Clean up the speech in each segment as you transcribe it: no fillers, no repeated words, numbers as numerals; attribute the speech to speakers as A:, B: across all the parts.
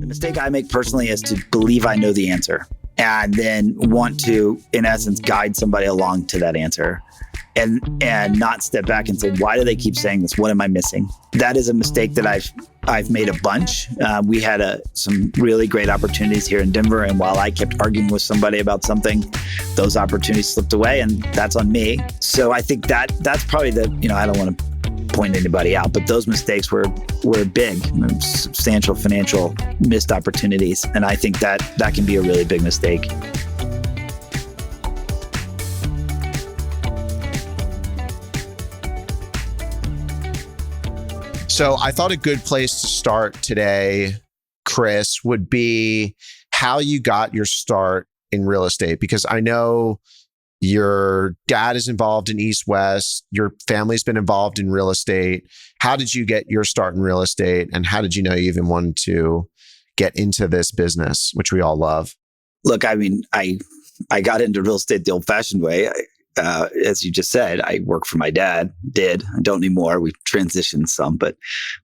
A: The mistake I make personally is to believe I know the answer and then want to, in essence, guide somebody along to that answer and not step back and say, why do they keep saying this? What am I missing? That is a mistake that I've made a bunch. We had some really great opportunities here in Denver. And while I kept arguing with somebody about something, those opportunities slipped away, and that's on me. So I think that's probably I don't want to point anybody out, but those mistakes were big, substantial financial missed opportunities. And I think that can be a really big mistake.
B: So I thought a good place to start today, Chris, would be how you got your start in real estate, because I know your dad is involved in East West. Your family's been involved in real estate. How did you get your start in real estate? And how did you know you even wanted to get into this business, which we all love?
A: Look, I mean, I got into real estate the old-fashioned way. As you just said, I work for my dad. I don't anymore. We've transitioned some, but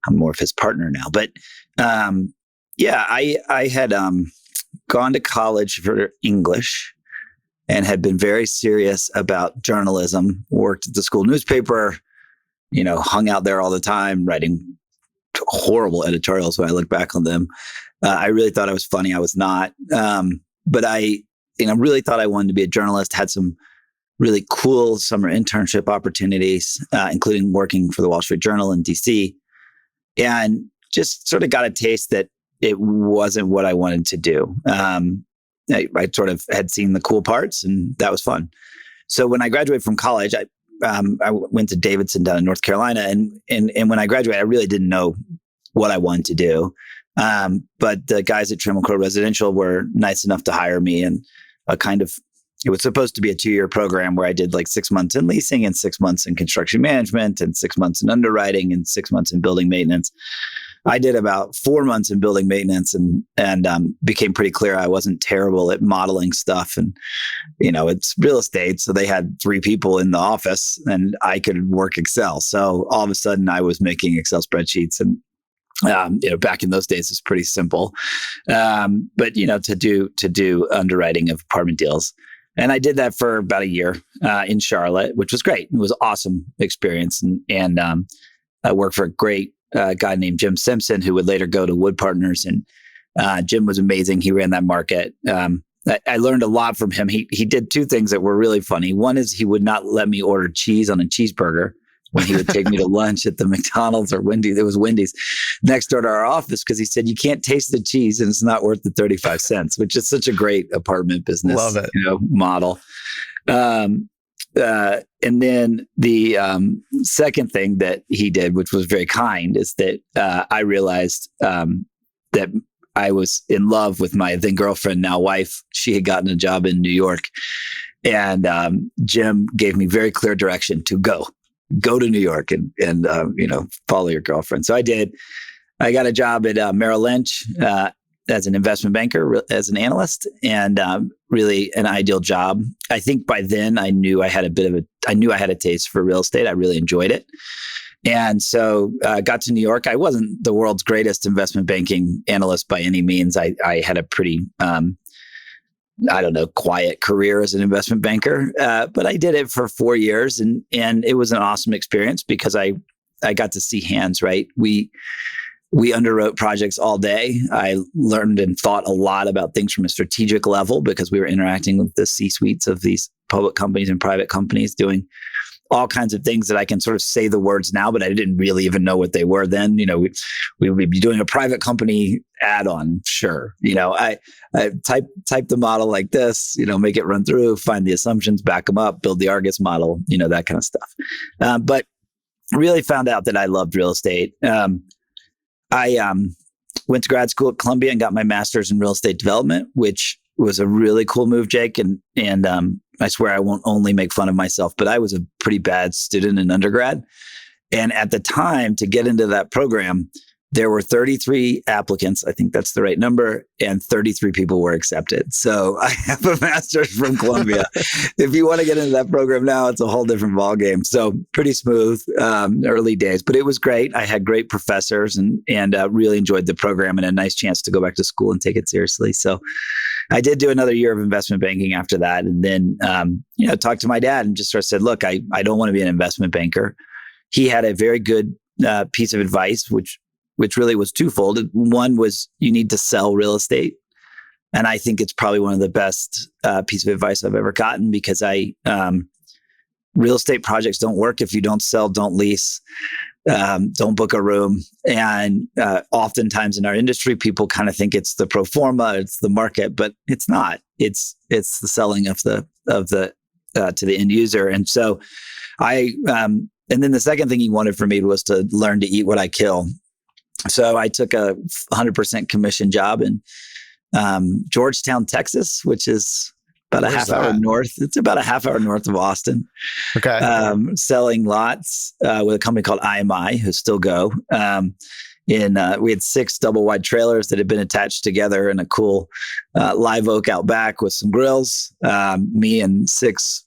A: I'm more of his partner now. But I had gone to college for English and had been very serious about journalism, worked at the school newspaper, hung out there all the time, writing horrible editorials when I look back on them. I really thought I was funny. I was not. But I really thought I wanted to be a journalist, had some really cool summer internship opportunities, including working for the Wall Street Journal in DC, and just sort of got a taste that it wasn't what I wanted to do. I sort of had seen the cool parts, and that was fun. So when I graduated from college, I went to Davidson down in North Carolina, and when I graduated, I really didn't know what I wanted to do. But the guys at Trammell Crow Residential were nice enough to hire me, and it was supposed to be a 2-year program where I did like 6 months in leasing and 6 months in construction management and 6 months in underwriting and 6 months in building maintenance. I did about 4 months in building maintenance and became pretty clear I wasn't terrible at modeling stuff. And, it's real estate. So they had 3 people in the office and I could work Excel. So all of a sudden I was making Excel spreadsheets, and back in those days it's pretty simple. But to do underwriting of apartment deals. And I did that for about a year in Charlotte, which was great. It was an awesome experience. And I worked for a great guy named Jim Simpson, who would later go to Wood Partners. And Jim was amazing. He ran that market. I learned a lot from him. He did 2 things that were really funny. One is he would not let me order cheese on a cheeseburger when he would take me to lunch at the McDonald's or Wendy's. It was Wendy's next door to our office, because he said, you can't taste the cheese and it's not worth the 35 cents, which is such a great apartment business model. And then the second thing that he did, which was very kind, is that I realized that I was in love with my then girlfriend, now wife. She had gotten a job in New York, and Jim gave me very clear direction to go to New York and follow your girlfriend. So I did. I got a job at Merrill Lynch as an investment banker, as an analyst, and really an ideal job. I think by then I knew I had a taste for real estate. I really enjoyed it. And so got to New York. I wasn't the world's greatest investment banking analyst by any means. I had a pretty, quiet career as an investment banker. But I did it for 4 years, and it was an awesome experience because I got to see hands, right? We underwrote projects all day. I learned and thought a lot about things from a strategic level because we were interacting with the C-suites of these public companies and private companies, doing all kinds of things that I can sort of say the words now, but I didn't really even know what they were then. We would be doing a private company add-on. Sure. I type the model like this, make it run through, find the assumptions, back them up, build the Argus model, that kind of stuff. But really found out that I loved real estate. I went to grad school at Columbia and got my master's in real estate development, which was a really cool move, Jake. And I swear I won't only make fun of myself, but I was a pretty bad student in undergrad. And at the time, to get into that program, there were 33 applicants. I think that's the right number. And 33 people were accepted. So I have a master's from Columbia. If you want to get into that program now, it's a whole different ballgame. So pretty smooth early days, but it was great. I had great professors and really enjoyed the program and a nice chance to go back to school and take it seriously. So I did do another year of investment banking after that. And then, talked to my dad and just sort of said, look, I don't want to be an investment banker. He had a very good piece of advice, which really was twofold. One was you need to sell real estate. And I think it's probably one of the best piece of advice I've ever gotten, because real estate projects don't work if you don't sell, don't lease, don't book a room. And oftentimes in our industry, people kind of think it's the pro forma, it's the market, but it's not. It's the selling of the to the end user. And so and then the second thing he wanted from me was to learn to eat what I kill. So I took a 100% commission job in Georgetown, Texas, which is about a half hour north. It's about a half hour north of Austin.
B: Okay.
A: Selling lots with a company called IMI, who still go. We had 6 double wide trailers that had been attached together in a cool live oak out back with some grills. Me and 6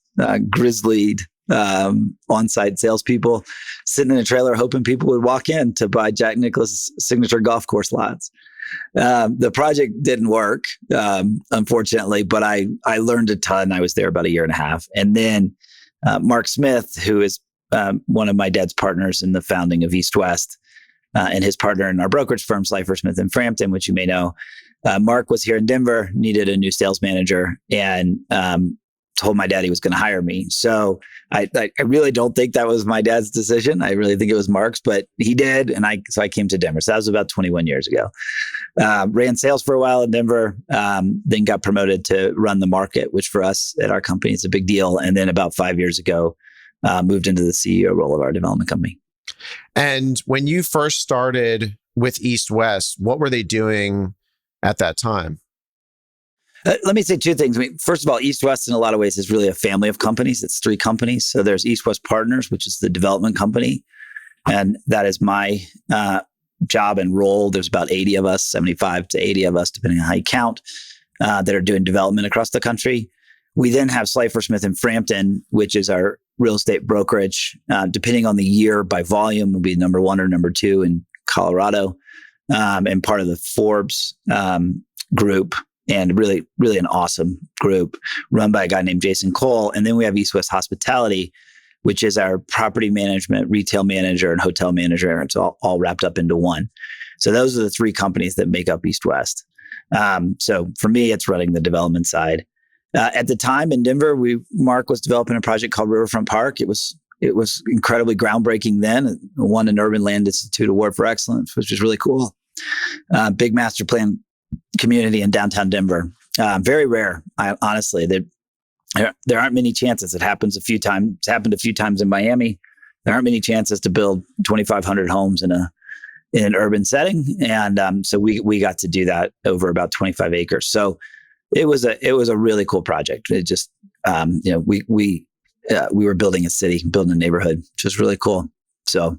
A: grizzlied on-site salespeople sitting in a trailer hoping people would walk in to buy Jack Nicklaus signature golf course lots. The project didn't work, unfortunately, but I learned a ton. I was there about a year and a half. And then Mark Smith, who is one of my dad's partners in the founding of East West, and his partner in our brokerage firm, Slifer Smith in Frampton, which you may know. Mark was here in Denver, needed a new sales manager, and told my dad he was going to hire me. So I really don't think that was my dad's decision. I really think it was Mark's, but he did. And so I came to Denver. So that was about 21 years ago. Ran sales for a while in Denver, then got promoted to run the market, which for us at our company is a big deal. And then about 5 years ago, moved into the CEO role of our development company.
B: And when you first started with East West, what were they doing at that time?
A: Let me say 2 things. I mean, first of all, East West in a lot of ways is really a family of companies. It's 3 companies. So there's East West Partners, which is the development company. And that is my job and role. There's about 80 of us, 75 to 80 of us, depending on how you count, that are doing development across the country. We then have Slifer Smith in Frampton, which is our real estate brokerage. Depending on the year by volume, will be number 1 or number 2 in Colorado, and part of the Forbes group. And really, really an awesome group run by a guy named Jason Cole. And then we have East West Hospitality, which is our property management, retail manager, and hotel manager. It's all wrapped up into one. So those are the 3 companies that make up East West. So for me, it's running the development side. At the time in Denver, Mark was developing a project called Riverfront Park. It was incredibly groundbreaking then. It won an Urban Land Institute Award for Excellence, which was really cool. Big master plan community in downtown Denver. Very rare, honestly. There aren't many chances. It happens a few times. It's happened a few times in Miami. There aren't many chances to build 2,500 homes in an urban setting, and so we got to do that over about 25 acres. So it was a really cool project. It just we were building a city, building a neighborhood, which was really cool. So,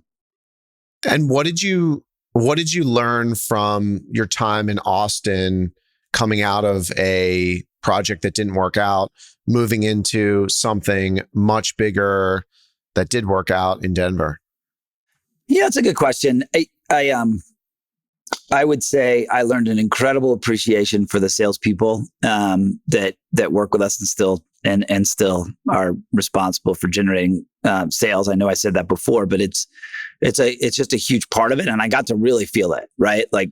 B: and what did you learn from your time in Austin, coming out of a project that didn't work out, moving into something much bigger that did work out in Denver?
A: Yeah, it's a good question. I would say I learned an incredible appreciation for the salespeople that work with us and still are responsible for generating sales. I know I said that before, but it's just a huge part of it, and I got to really feel it, right? Like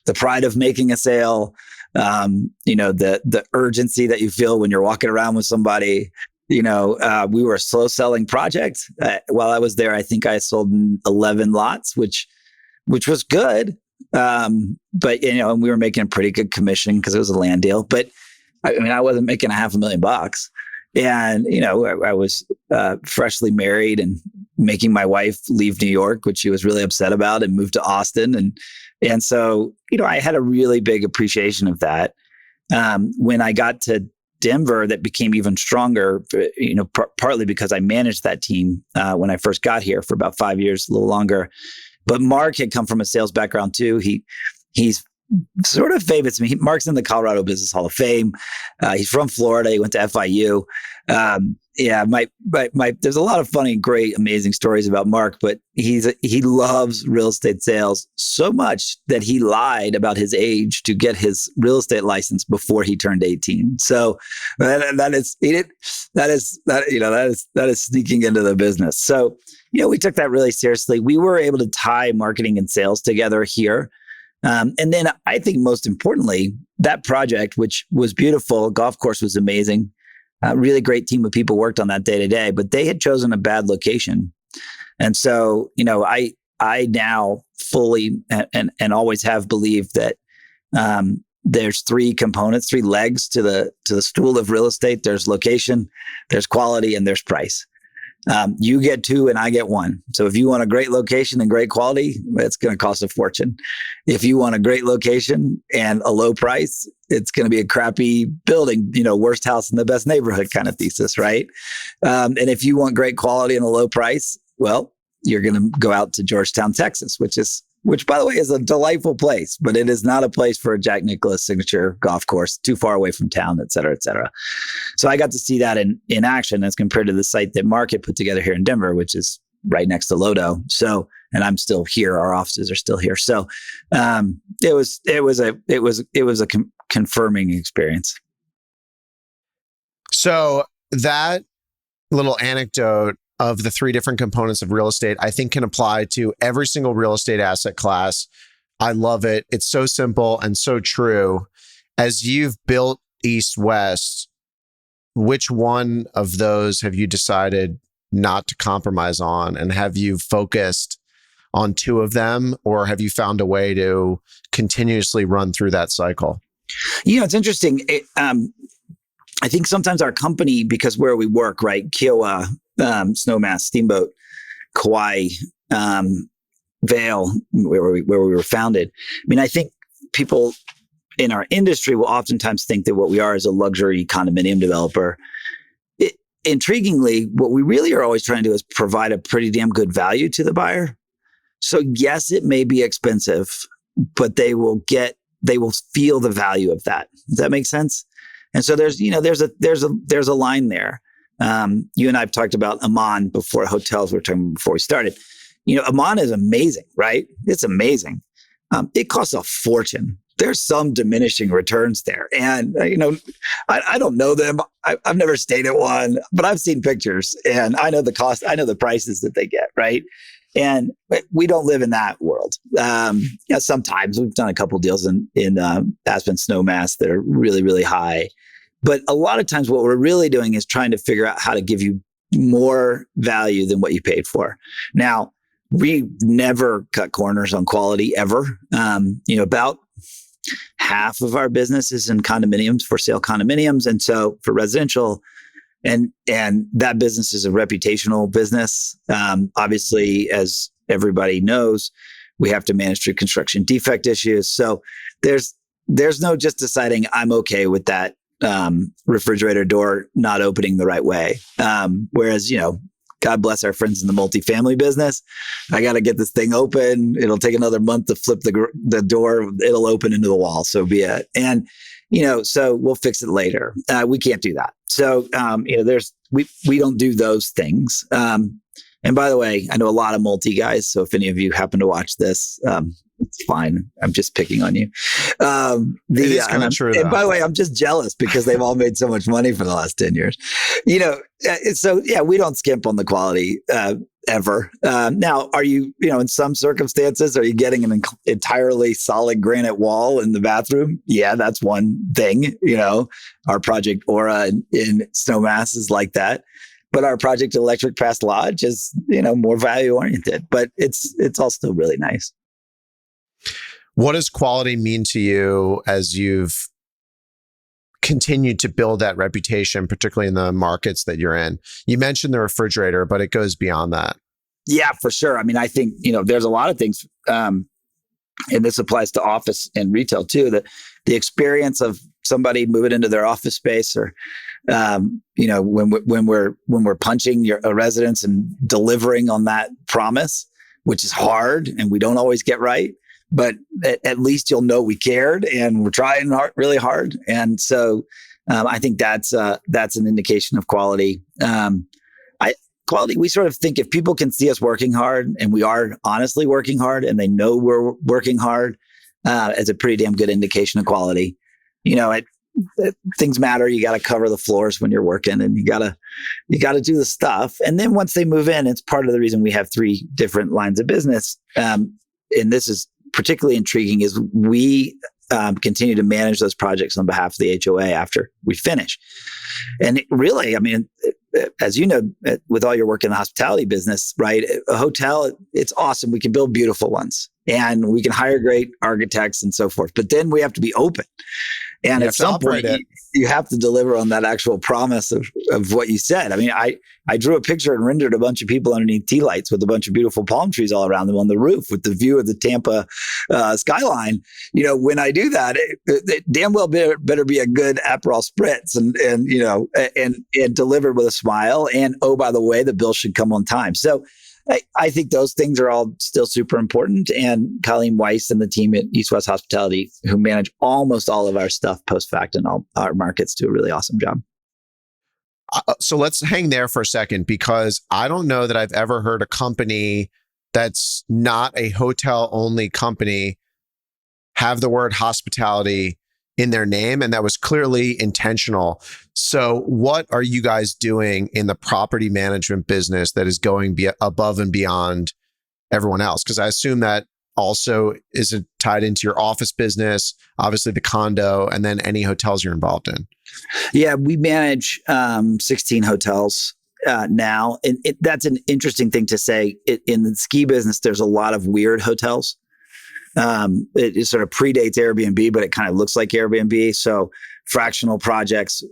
A: the pride of making a sale, the urgency that you feel when you're walking around with somebody. We were a slow selling project. While I was there, I think I sold 11 lots, which was good. But and we were making a pretty good commission because it was a land deal. But I wasn't making $500,000, and I was freshly married and making my wife leave New York, which she was really upset about, and moved to Austin, and so I had a really big appreciation of that. When I got to Denver, that became even stronger, partly because I managed that team when I first got here for about 5 years, a little longer. But Mark had come from a sales background too. He's sort of famous. I mean, Mark's in the Colorado Business Hall of Fame. He's from Florida. He went to FIU. There's a lot of funny, great, amazing stories about Mark, but he loves real estate sales so much that he lied about his age to get his real estate license before he turned 18. So that is sneaking into the business. So, we took that really seriously. We were able to tie marketing and sales together here. And then I think most importantly, that project, which was beautiful, golf course was amazing. A really great team of people worked on that day to day, but they had chosen a bad location. And so, I now fully and always have believed that there's three components, three legs to the stool of real estate. There's location, there's quality, and there's price. You get two and I get one. So if you want a great location and great quality, it's going to cost a fortune. If you want a great location and a low price, it's going to be a crappy building, worst house in the best neighborhood kind of thesis, right? And if you want great quality and a low price, well, you're going to go out to Georgetown, Texas, which by the way is a delightful place, but it is not a place for a Jack Nicklaus signature golf course, too far away from town, et cetera, et cetera. So I got to see that in action as compared to the site that Mark had put together here in Denver, which is right next to Lodo. So, and I'm still here. Our offices are still here. So it was a confirming experience.
B: So that little anecdote of the three different components of real estate, I think can apply to every single real estate asset class. I love it. It's so simple and so true. As you've built East West, which one of those have you decided not to compromise on? And have you focused on two of them, or have you found a way to continuously run through that cycle?
A: It's interesting. I think sometimes our company, because where we work, right? Kiowa, Snowmass, Steamboat, Kauai, Vale, where we were founded. I mean, I think people in our industry will oftentimes think that what we are is a luxury condominium developer. Intriguingly, what we really are always trying to do is provide a pretty damn good value to the buyer. So yes, it may be expensive, but they will feel the value of that. Does that make sense? And so there's a line there. You and I have talked about Amman before, hotels we were talking before we started. Amman is amazing, right? It's amazing. It costs a fortune. There's some diminishing returns there. And, I don't know them. I've never stayed at one, but I've seen pictures and I know the cost. I know the prices that they get, right? And we don't live in that world. Sometimes we've done a couple deals in Aspen Snowmass that are really, really high. But a lot of times what we're really doing is trying to figure out how to give you more value than what you paid for. Now, we never cut corners on quality ever. About half of our business is in condominiums, for sale condominiums. And so for residential, and that business is a reputational business. Obviously, as everybody knows, we have to manage through construction defect issues. So there's no just deciding I'm okay with that refrigerator door not opening the right way. Whereas, God bless our friends in the multifamily business. I got to get this thing open. It'll take another month to flip the door. It'll open into the wall. So be it. And, so we'll fix it later. We can't do that. So, we don't do those things. And by the way, I know a lot of multi guys. So if any of you happen to watch this, it's fine. I'm just picking on you. It
B: is kind of true.
A: And by the way, I'm just jealous because they've all made so much money for the last 10 years. So yeah, we don't skimp on the quality ever. Now, are you, in some circumstances, are you getting an entirely solid granite wall in the bathroom? Yeah, that's one thing. Our project Aura in Snowmass is like that. But our project Electric Pass Lodge is, more value oriented, but it's all still really nice.
B: What does quality mean to you as you've continued to build that reputation, particularly in the markets that you're in? You mentioned the refrigerator, but it goes beyond that. Yeah,
A: for sure. I mean, I think, there's a lot of things, and this applies to office and retail too, that the experience of somebody moving into their office space or, when we're punching a residence and delivering on that promise, which is hard and we don't always get right, but at least you'll know we cared and we're trying really hard. And so I think that's an indication of quality. Quality, we sort of think if people can see us working hard and we are honestly working hard and they know we're working hard, it's a pretty damn good indication of quality. Things matter. You got to cover the floors when you're working, and you got to do the stuff. And then once they move in, it's part of the reason we have 3 different lines of business. And this is particularly intriguing is we continue to manage those projects on behalf of the HOA after we finish. And really, I mean, as you know, with all your work in the hospitality business, right? A hotel, it's awesome. We can build beautiful ones and we can hire great architects and so forth. But then we have to be open. And at some point, you have to deliver on that actual promise of what you said. I mean, I drew a picture and rendered a bunch of people underneath tea lights with a bunch of beautiful palm trees all around them on the roof with the view of the Tampa skyline. When I do that, it damn well better be a good Aperol spritz and delivered with a smile. And oh, by the way, the bill should come on time. So I think those things are all still super important. And Colleen Weiss and the team at East West Hospitality, who manage almost all of our stuff post fact in all our markets, do a really awesome job.
B: So let's hang there for a second, because I don't know that I've ever heard a company that's not a hotel only company have the word hospitality in their name. And that was clearly intentional. So what are you guys doing in the property management business that is going above and beyond everyone else? Because I assume that also is tied into your office business, obviously the condo, and then any hotels you're involved in.
A: Yeah, we manage 16 hotels now. And that's an interesting thing to say. In the ski business, there's a lot of weird hotels. It sort of predates Airbnb, but it kind of looks like Airbnb. So fractional projects.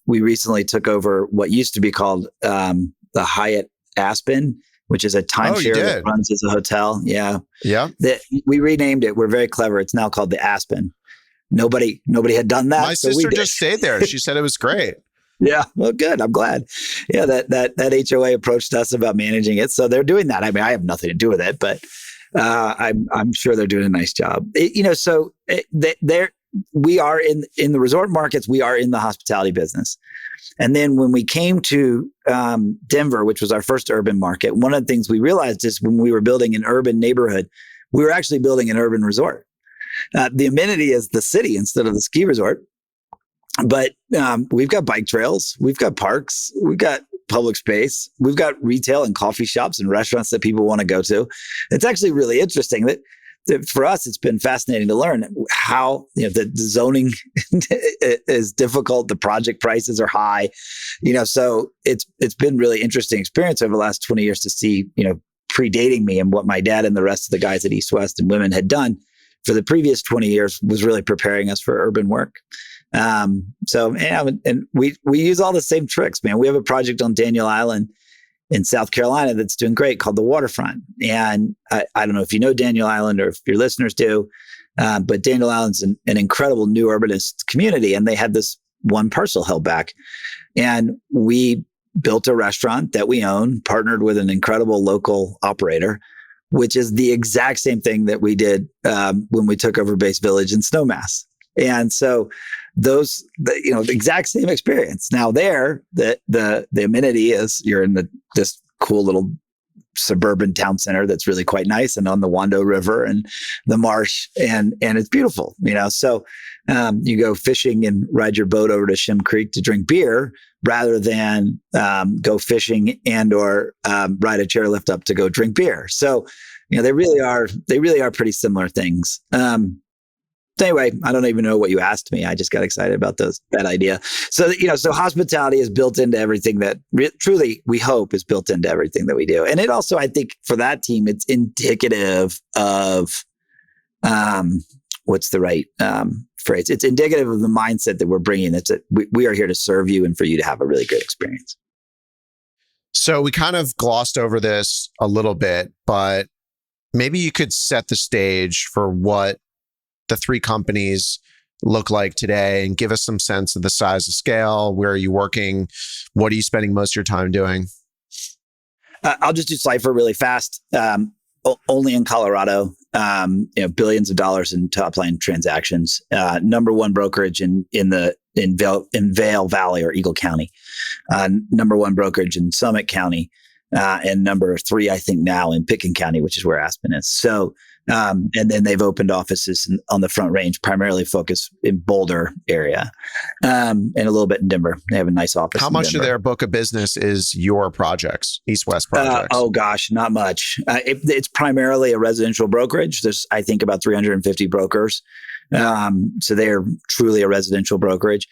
A: We recently took over what used to be called the Hyatt Aspen, which is a timeshare that runs as a hotel. Yeah.
B: Yeah.
A: We renamed it. We're very clever. It's now called the Aspen. Nobody had done that.
B: My sister just stayed there. She said it was great.
A: Yeah. Well, good. I'm glad. Yeah. That HOA approached us about managing it. So they're doing that. I mean, I have nothing to do with it, but I'm sure they're doing a nice job. We are in the resort markets. We are in the hospitality business. And then when we came to Denver, which was our first urban market, one of the things we realized is when we were building an urban neighborhood, we were actually building an urban resort. The amenity is the city instead of the ski resort. But we've got bike trails, we've got parks, we've got public space, we've got retail and coffee shops and restaurants that people want to go to. It's actually really interesting that for us, it's been fascinating to learn how the zoning is difficult, the project prices are high, so it's been really interesting experience over the last 20 years to see, predating me, and what my dad and the rest of the guys at East West and women had done for the previous 20 years was really preparing us for urban work. And we use all the same tricks, man. We have a project on Daniel Island in South Carolina that's doing great called the Waterfront. And I don't know if you know Daniel Island or if your listeners do, but Daniel Island's an incredible new urbanist community. And they had this one parcel held back. And we built a restaurant that we own, partnered with an incredible local operator, which is the exact same thing that we did when we took over Base Village in Snowmass. And so the exact same experience. Now there, the amenity is you're in this cool little suburban town center that's really quite nice and on the Wando River and the marsh, and it's beautiful, So you go fishing and ride your boat over to Shim Creek to drink beer rather than go fishing and or ride a chairlift up to go drink beer. So they really are pretty similar things. Anyway, I don't even know what you asked me. I just got excited about that idea. So, so hospitality is built into everything that truly we hope is built into everything that we do. And it also, I think for that team, it's indicative of, what's the right phrase? It's indicative of the mindset that we're bringing. We are here to serve you and for you to have a really good experience.
B: So we kind of glossed over this a little bit, but maybe you could set the stage for what the 3 companies look like today and give us some sense of the size of scale. Where are you working? What are you spending most of your time doing?
A: I'll just do Cypher really fast. only in Colorado. Billions of dollars in top line transactions. Number one brokerage in Vail Valley or Eagle County. Number one brokerage in Summit County. And number three, I think now in Pickens County, which is where Aspen is. So, and then they've opened offices on the Front Range, primarily focused in Boulder area, and a little bit in Denver. They have a nice office.
B: How much of their book of business is your projects, East-West projects?
A: Oh gosh, not much. It's primarily a residential brokerage. There's, I think, about 350 brokers. So they are truly a residential brokerage.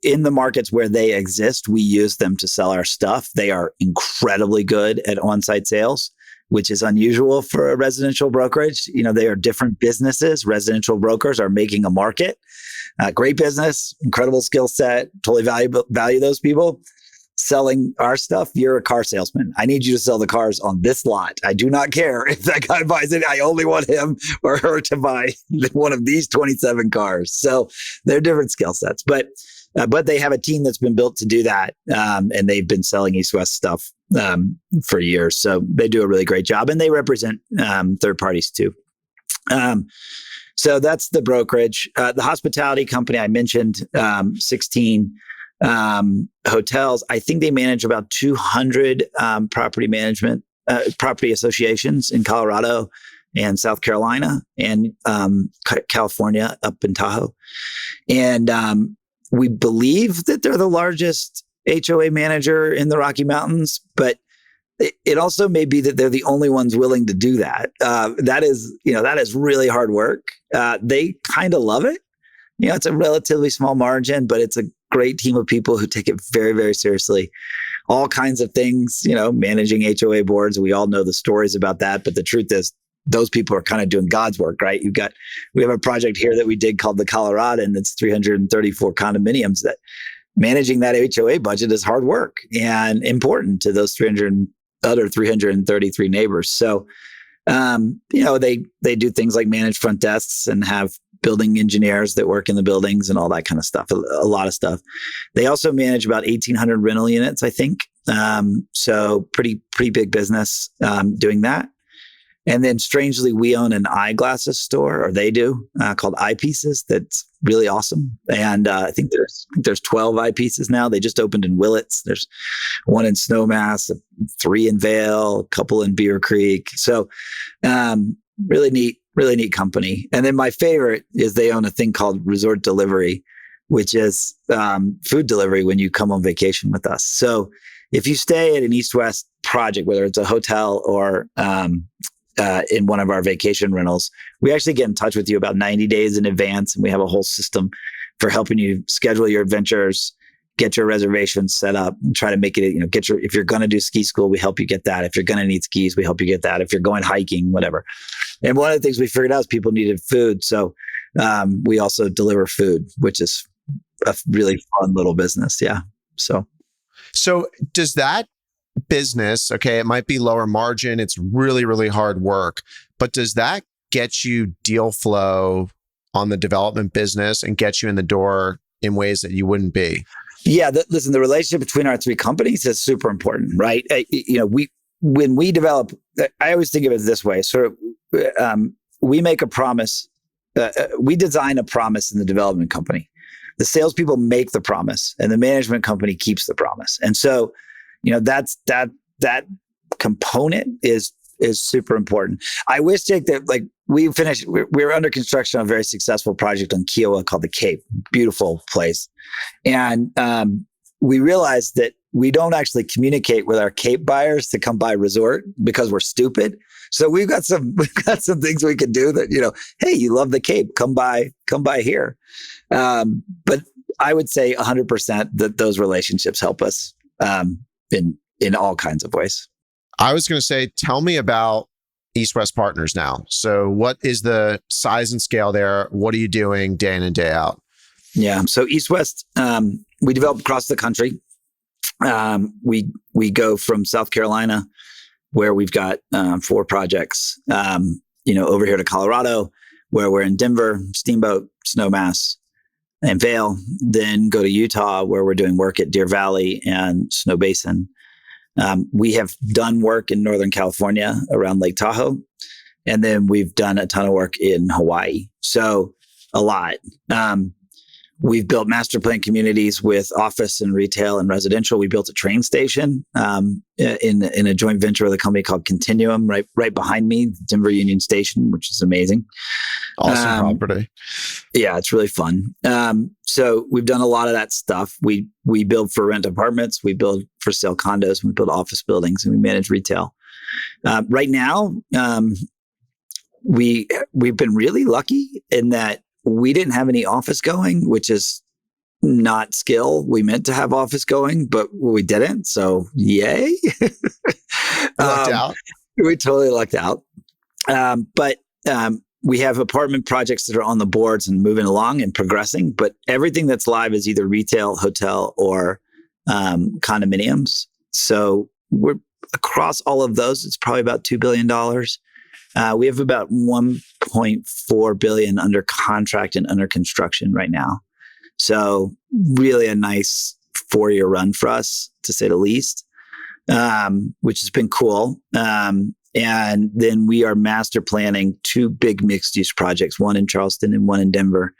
A: In the markets where they exist, we use them to sell our stuff. They are incredibly good at on-site sales, which is unusual for a residential brokerage. They are different businesses. Residential brokers are making a market. Great business, incredible skill set, totally value those people. Selling our stuff, you're a car salesman. I need you to sell the cars on this lot. I do not care if that guy buys it. I only want him or her to buy one of these 27 cars. So they're different skill sets, but they have a team that's been built to do that. And they've been selling East-West stuff for years. So they do a really great job, and they represent third parties too. So that's the brokerage. The hospitality company I mentioned, 16 hotels. I think they manage about 200 property associations in Colorado and South Carolina and California up in Tahoe. And we believe that they're the largest HOA manager in the Rocky Mountains, but it also may be that they're the only ones willing to do that. That is really hard work. They kind of love it. It's a relatively small margin, but it's a great team of people who take it very, very seriously. All kinds of things, managing HOA boards. We all know the stories about that, but the truth is, those people are kind of doing God's work, right? We have a project here that we did called the Colorado, and it's 334 condominiums. That managing that HOA budget is hard work and important to those 333 neighbors. So, they do things like manage front desks and have building engineers that work in the buildings and all that kind of stuff. A lot of stuff. They also manage about 1,800 rental units, I think. So pretty big business doing that. And then strangely, we own an eyeglasses store, or they do, called Eyepieces. That's really awesome. And I think there's 12 Eyepieces now. They just opened in Willits. There's one in Snowmass, 3 in Vail, a couple in Beaver Creek. So really neat company. And then my favorite is they own a thing called Resort Delivery, which is food delivery when you come on vacation with us. So if you stay at an East-West project, whether it's a hotel or in one of our vacation rentals, we actually get in touch with you about 90 days in advance. And we have a whole system for helping you schedule your adventures, get your reservations set up, and try to make it, if you're going to do ski school, we help you get that. If you're going to need skis, we help you get that. If you're going hiking, whatever. And one of the things we figured out is people needed food. So we also deliver food, which is a really fun little business. Yeah. So
B: does that business, okay, it might be lower margin, it's really, really hard work, but does that get you deal flow on the development business and get you in the door in ways that you wouldn't be?
A: Yeah, listen, the relationship between our three companies is super important, right? When we develop, I always think of it this way. So we make a promise, we design a promise in the development company. The salespeople make the promise, and the management company keeps the promise. And so that component is super important. I wish, Jake, that we're under construction on a very successful project on Kiowa called the Cape. Beautiful place. And we realized that we don't actually communicate with our Cape buyers to come buy resort because we're stupid. So we've got some things we can do that, hey, you love the Cape, come buy here. But I would say 100% that those relationships help us in all kinds of ways.
B: I was going to say, tell me about East-West Partners now. So what is the size and scale there? What are you doing day in and day out?
A: Yeah. So East-West, we develop across the country. We go from South Carolina, where we've got 4 projects, over here to Colorado, where we're in Denver, Steamboat, Snowmass, and Vail, then go to Utah, where we're doing work at Deer Valley and Snow Basin. We have done work in Northern California around Lake Tahoe, and then we've done a ton of work in Hawaii. So a lot. We've built master plan communities with office and retail and residential. We built a train station in a joint venture with a company called Continuum, right behind me, Denver Union Station, which is amazing.
B: Awesome property.
A: Yeah, it's really fun. So we've done a lot of that stuff. We build for rent apartments, we build for sale condos, we build office buildings, and we manage retail. Right now, we've been really lucky in that we didn't have any office going, which is not skill. We meant to have office going, but we didn't. So yay.
B: Lucked out.
A: We totally lucked out. But we have apartment projects that are on the boards and moving along and progressing, but everything that's live is either retail, hotel, or condominiums. So we're across all of those. It's probably about $2 billion. We have about 1.4 billion under contract and under construction right now. So really a nice 4-year run for us, to say the least, which has been cool. And then we are master planning 2 big mixed use projects, one in Charleston and one in Denver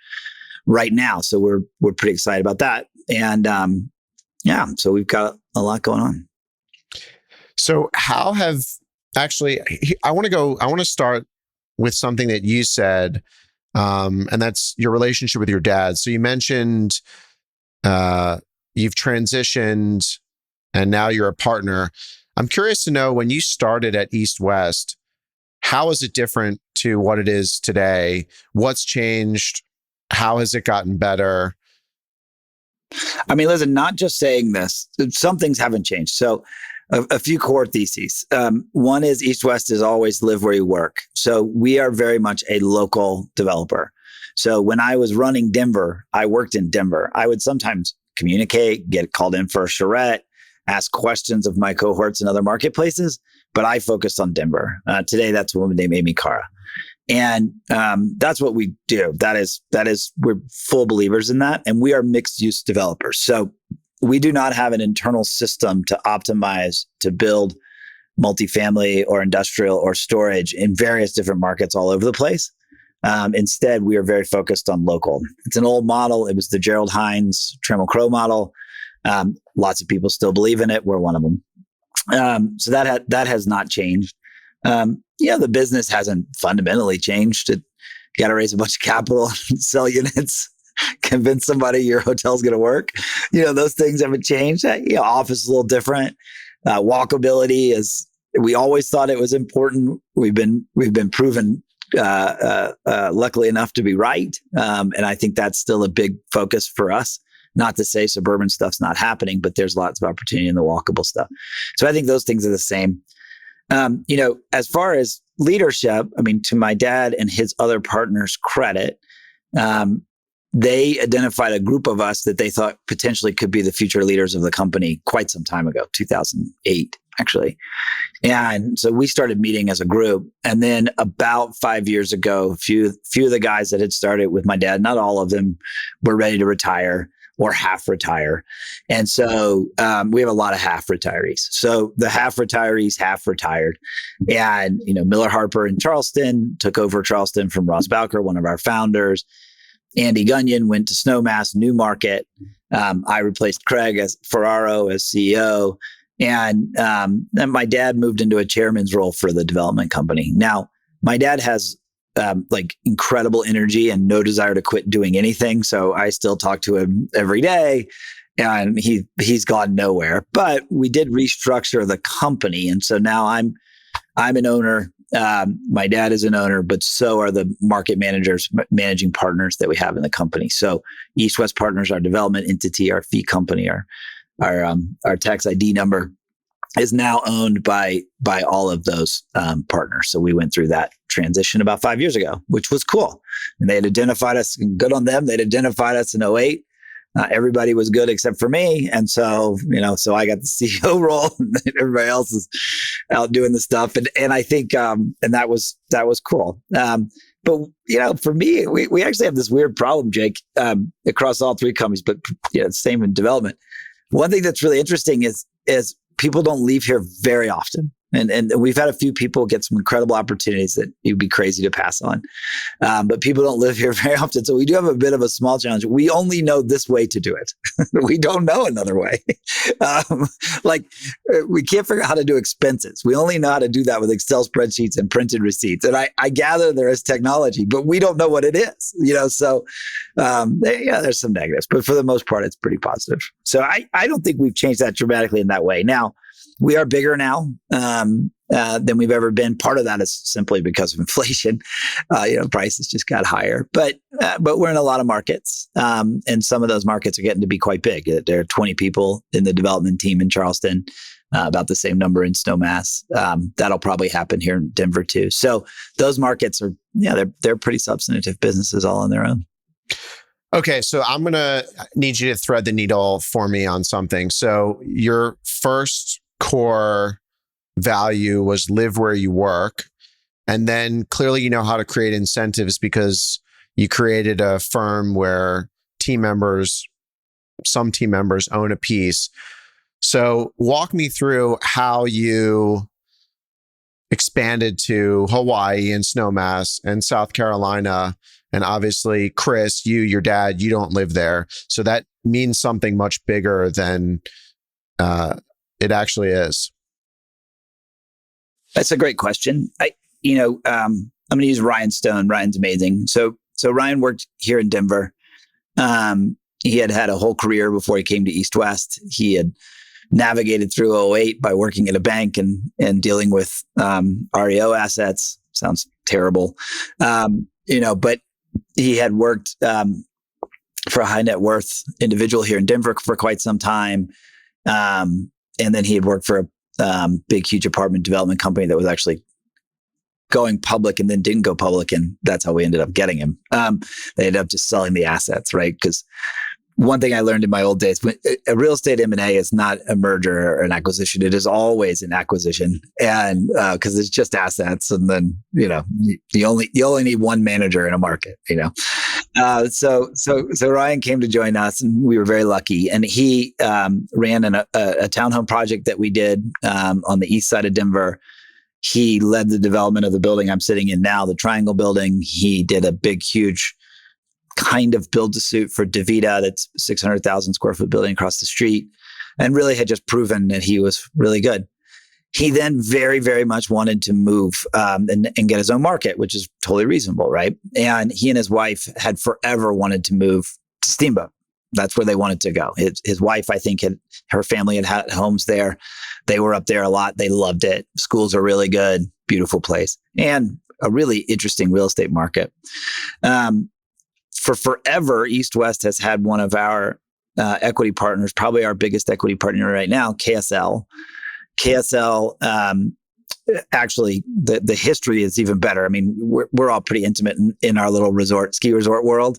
A: right now. So we're pretty excited about that. And so we've got a lot going on.
B: So I want to start with something that you said, and that's your relationship with your dad. So you mentioned you've transitioned and now you're a partner. I'm curious to know, when you started at East West, how is it different to what it is today? What's changed? How has it gotten better?
A: I mean, listen, not just saying this, some things haven't changed. So a few core theses. One is East West is always live where you work. So we are very much a local developer. So when I was running Denver, I worked in Denver. I would sometimes communicate, get called in for a charrette, ask questions of my cohorts in other marketplaces, but I focused on Denver. Today, that's what they made me Cara. And that's what we do. That is, we're full believers in that. And we are mixed use developers. So we do not have an internal system to optimize, to build multifamily or industrial or storage in various different markets all over the place. Instead, we are very focused on local. It's an old model. It was the Gerald Hines Trammell Crow model. Lots of people still believe in it. We're one of them. So that has not changed. The business hasn't fundamentally changed. You got to raise a bunch of capital, sell units, convince somebody your hotel's going to work. Those things haven't changed. Office is a little different. Walkability is, we always thought it was important. We've been proven, luckily enough, to be right. And I think that's still a big focus for us. Not to say suburban stuff's not happening, but there's lots of opportunity in the walkable stuff. So I think those things are the same. As far as leadership, I mean, to my dad and his other partners' credit, they identified a group of us that they thought potentially could be the future leaders of the company quite some time ago, 2008, actually. And so we started meeting as a group. And then about 5 years ago, a few of the guys that had started with my dad, not all of them, were ready to retire or half retire. And so we have a lot of half retirees. So the half retirees, half retired. And, Miller Harper in Charleston took over Charleston from Ross Bowker, one of our founders. Andy Gunyon went to Snowmass, New Market. I replaced Craig as Ferraro as CEO. And my dad moved into a chairman's role for the development company. Now, my dad has incredible energy and no desire to quit doing anything. So I still talk to him every day, and he's gone nowhere. But we did restructure the company. And so now I'm an owner. My dad is an owner, but so are the market managers, managing partners that we have in the company. So East West Partners, our development entity, our fee company, our tax ID number is now owned by all of those partners. So we went through that transition about 5 years ago, which was cool. And they had identified us, good on them. They'd identified us in 2008. Everybody was good except for me. And so, so I got the CEO role and everybody else is out doing the stuff. And I think, and that was cool. But, for me, we actually have this weird problem, Jake, across all 3 companies, but, same in development. One thing that's really interesting is people don't leave here very often. And we've had a few people get some incredible opportunities that you'd be crazy to pass on. But people don't live here very often. So we do have a bit of a small challenge. We only know this way to do it. We don't know another way. We can't figure out how to do expenses. We only know how to do that with Excel spreadsheets and printed receipts. And I gather there is technology, but we don't know what it is. So there's some negatives, but for the most part, it's pretty positive. So I don't think we've changed that dramatically in that way. Now, we are bigger now than we've ever been. Part of that is simply because of inflation. Prices just got higher. But we're in a lot of markets, and some of those markets are getting to be quite big. There are 20 people in the development team in Charleston, about the same number in Snowmass. That'll probably happen here in Denver too. So those markets are, they're pretty substantive businesses all on their own.
B: Okay, so I'm going to need you to thread the needle for me on something. So your first core value was live where you work. And then clearly you know how to create incentives because you created a firm where some team members own a piece. So walk me through how you expanded to Hawaii and Snowmass and South Carolina. And obviously, Chris, your dad, you don't live there. So that means something much bigger than it actually is.
A: That's a great question. I'm going to use Ryan Stone. Ryan's amazing. So Ryan worked here in Denver. He had a whole career before he came to East West. He had navigated through 2008 by working at a bank and dealing with REO assets. Sounds terrible. But he had worked for a high net worth individual here in Denver for quite some time. And then he had worked for a big, huge apartment development company that was actually going public and then didn't go public. And that's how we ended up getting him. They ended up just selling the assets, right? Because one thing I learned in my old days, a real estate M&A is not a merger or an acquisition. It is always an acquisition. And because it's just assets. And then, you only need one manager in a market, So Ryan came to join us and we were very lucky. And he ran a townhome project that we did on the east side of Denver. He led the development of the building I'm sitting in now, the Triangle building. He did a big, huge kind of build to suit for DaVita, that's 600,000 square foot building across the street, and really had just proven that he was really good. He then very, very much wanted to move and get his own market, which is totally reasonable, right? And he and his wife had forever wanted to move to Steamboat. That's where they wanted to go. His wife, I think, her family had homes there. They were up there a lot. They loved it. Schools are really good, beautiful place, and a really interesting real estate market. For forever, East West has had one of our equity partners, probably our biggest equity partner right now, KSL. KSL, actually, the history is even better. I mean, we're all pretty intimate in our little ski resort world.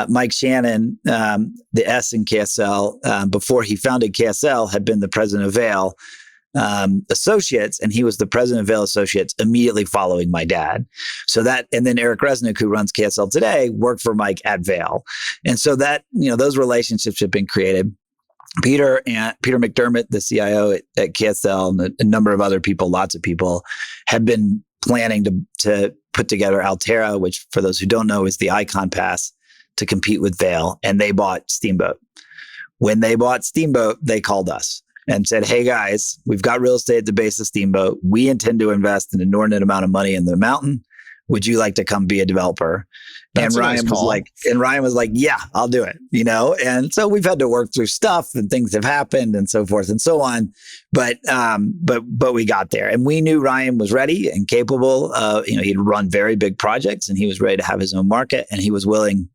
A: Mike Shannon, the S in KSL, before he founded KSL, had been the president of Vail Associates, and he was the president of Vail Associates immediately following my dad. And then Eric Resnick, who runs KSL today, worked for Mike at Vail. And so that, those relationships have been created. Peter McDermott, the CIO at KSL, and a number of other people, lots of people, have been planning to put together Alterra, which, for those who don't know, is the Icon Pass to compete with Vail. And they bought Steamboat. When they bought Steamboat, they called us and said, "Hey guys, we've got real estate at the base of Steamboat. We intend to invest an inordinate amount of money in the mountain. Would you like to come be a developer?" And Ryan was like, "Yeah, I'll do it." And so we've had to work through stuff and things have happened and so forth and so on. But we got there, and we knew Ryan was ready and capable. He'd run very big projects, and he was ready to have his own market, and he was willing,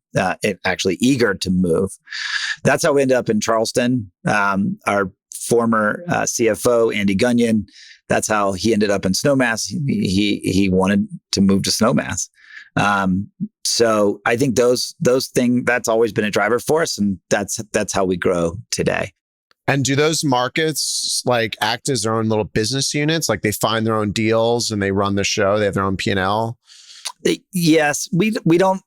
A: actually eager to move. That's how we ended up in Charleston. Our former CFO, Andy Gunyon, that's how he ended up in Snowmass. He wanted to move to Snowmass. So I think those things, that's always been a driver for us, and that's how we grow today.
B: And do those markets act as their own little business units? Like they find their own deals and they run the show, they have their own P&L?
A: Yes, we don't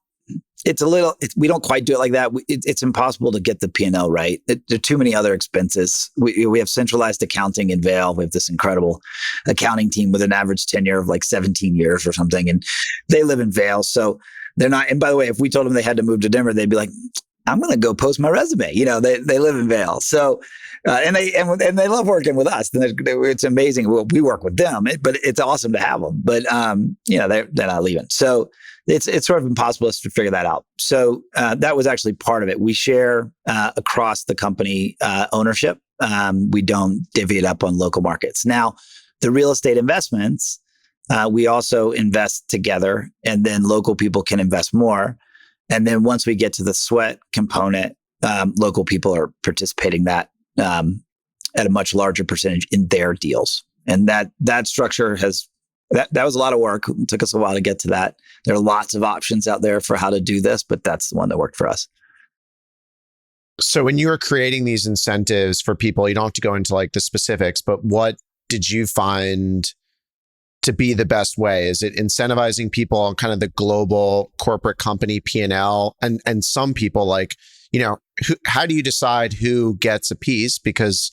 A: it's a little, we don't quite do it like that. It's impossible to get the P&L right. There are too many other expenses. We have centralized accounting in Vail. We have this incredible accounting team with an average tenure of like 17 years or something. And they live in Vail. So they're not, and by the way, if we told them they had to move to Denver, they'd be like, I'm going to go post my resume. They live in Vail. So, and they love working with us. It's amazing. We work with them, but it's awesome to have them. But they're not leaving. So it's sort of impossible to figure that out. So that was actually part of it. We share across the company ownership. We don't divvy it up on local markets. Now, the real estate investments, we also invest together, and then local people can invest more. And then once we get to the sweat component, local people are participating that at a much larger percentage in their deals. And that structure that was a lot of work. It took us a while to get to that. There are lots of options out there for how to do this, but that's the one that worked for us.
B: So when you were creating these incentives for people, you don't have to go into like the specifics, but what did you find to be the best way? Is it incentivizing people on kind of the global corporate company P&L? And some people like, how do you decide who gets a piece? Because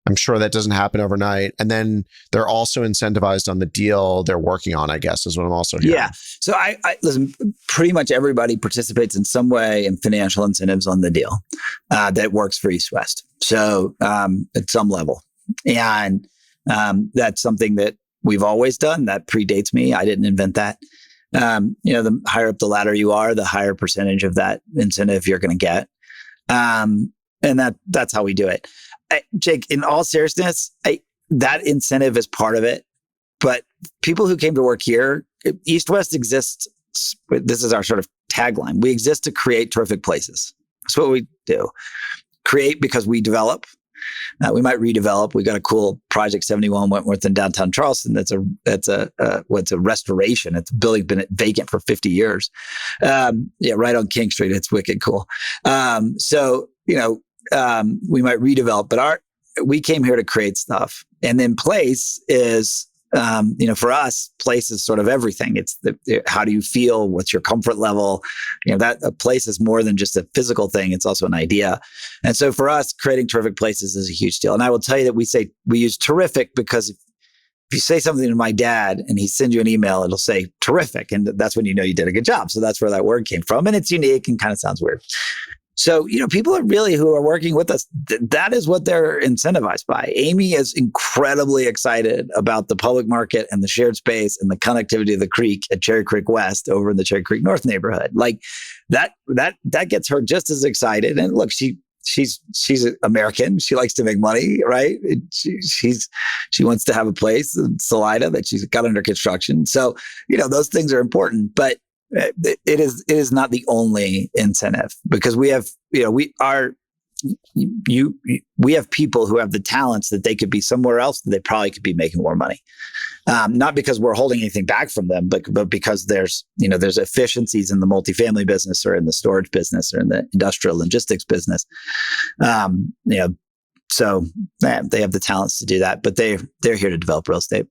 B: I'm sure that doesn't happen overnight. And then they're also incentivized on the deal they're working on, I guess, is what I'm also hearing. Yeah.
A: So I listen, pretty much everybody participates in some way in financial incentives on the deal that works for East West. So at some level. And that's something that we've always done. That predates me. I didn't invent that. The higher up the ladder you are, the higher percentage of that incentive you're going to get. And that's how we do it. Jake, in all seriousness, that incentive is part of it. But people who came to work here, East West exists. This is our sort of tagline. We exist to create terrific places. That's what we do. Create because we develop. We might redevelop. We got a cool Project 71 Wentworth in downtown Charleston. That's a restoration. It's a building been vacant for 50 years. Right on King Street. It's wicked cool. We might redevelop, but we came here to create stuff. And then place is, for us, place is sort of everything. It's how do you feel? What's your comfort level? That a place is more than just a physical thing. It's also an idea. And so for us, creating terrific places is a huge deal. And I will tell you that we use terrific because if you say something to my dad and he sends you an email, it'll say terrific. And that's when you know you did a good job. So that's where that word came from. And it's unique and kind of sounds weird. So, people are really who are working with us, that is what they're incentivized by. Amy is incredibly excited about the public market and the shared space and the connectivity of the creek at Cherry Creek West over in the Cherry Creek North neighborhood. Like that gets her just as excited. And look, she's American. She likes to make money, right? She wants to have a place in Salida that she's got under construction. So, those things are important, but it is not the only incentive because we have people who have the talents that they could be somewhere else that they probably could be making more money. Not because we're holding anything back from them, but because there's efficiencies in the multifamily business or in the storage business or in the industrial logistics business. So they have the talents to do that, but they're here to develop real estate.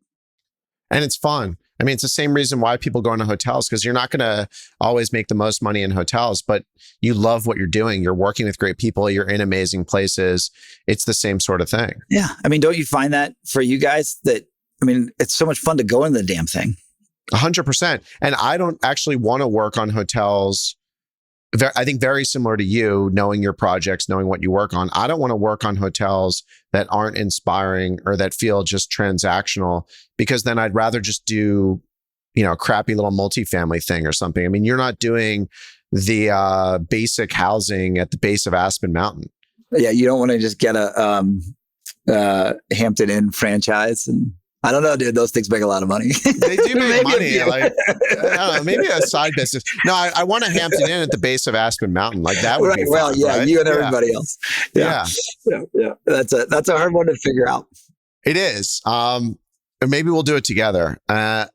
B: And it's fun. I mean, it's the same reason why people go into hotels, because you're not going to always make the most money in hotels, but you love what you're doing. You're working with great people. You're in amazing places. It's the same sort of thing.
A: Yeah. I mean, don't you find that for you guys it's so much fun to go in the damn thing.
B: 100%. And I don't actually want to work on hotels. I think very similar to you, knowing your projects, knowing what you work on. I don't want to work on hotels that aren't inspiring or that feel just transactional, because then I'd rather just do, a crappy little multifamily thing or something. I mean, you're not doing the basic housing at the base of Aspen Mountain.
A: Yeah, you don't want to just get a Hampton Inn franchise and I don't know, dude. Those things make a lot of money.
B: They do make money. Like, I don't know, maybe a side business. No, I want a Hampton Inn at the base of Aspen Mountain. Like that would be fun,
A: well, yeah,
B: right?
A: You and everybody else. Yeah. That's a hard one to figure out.
B: It is. Maybe we'll do it together. How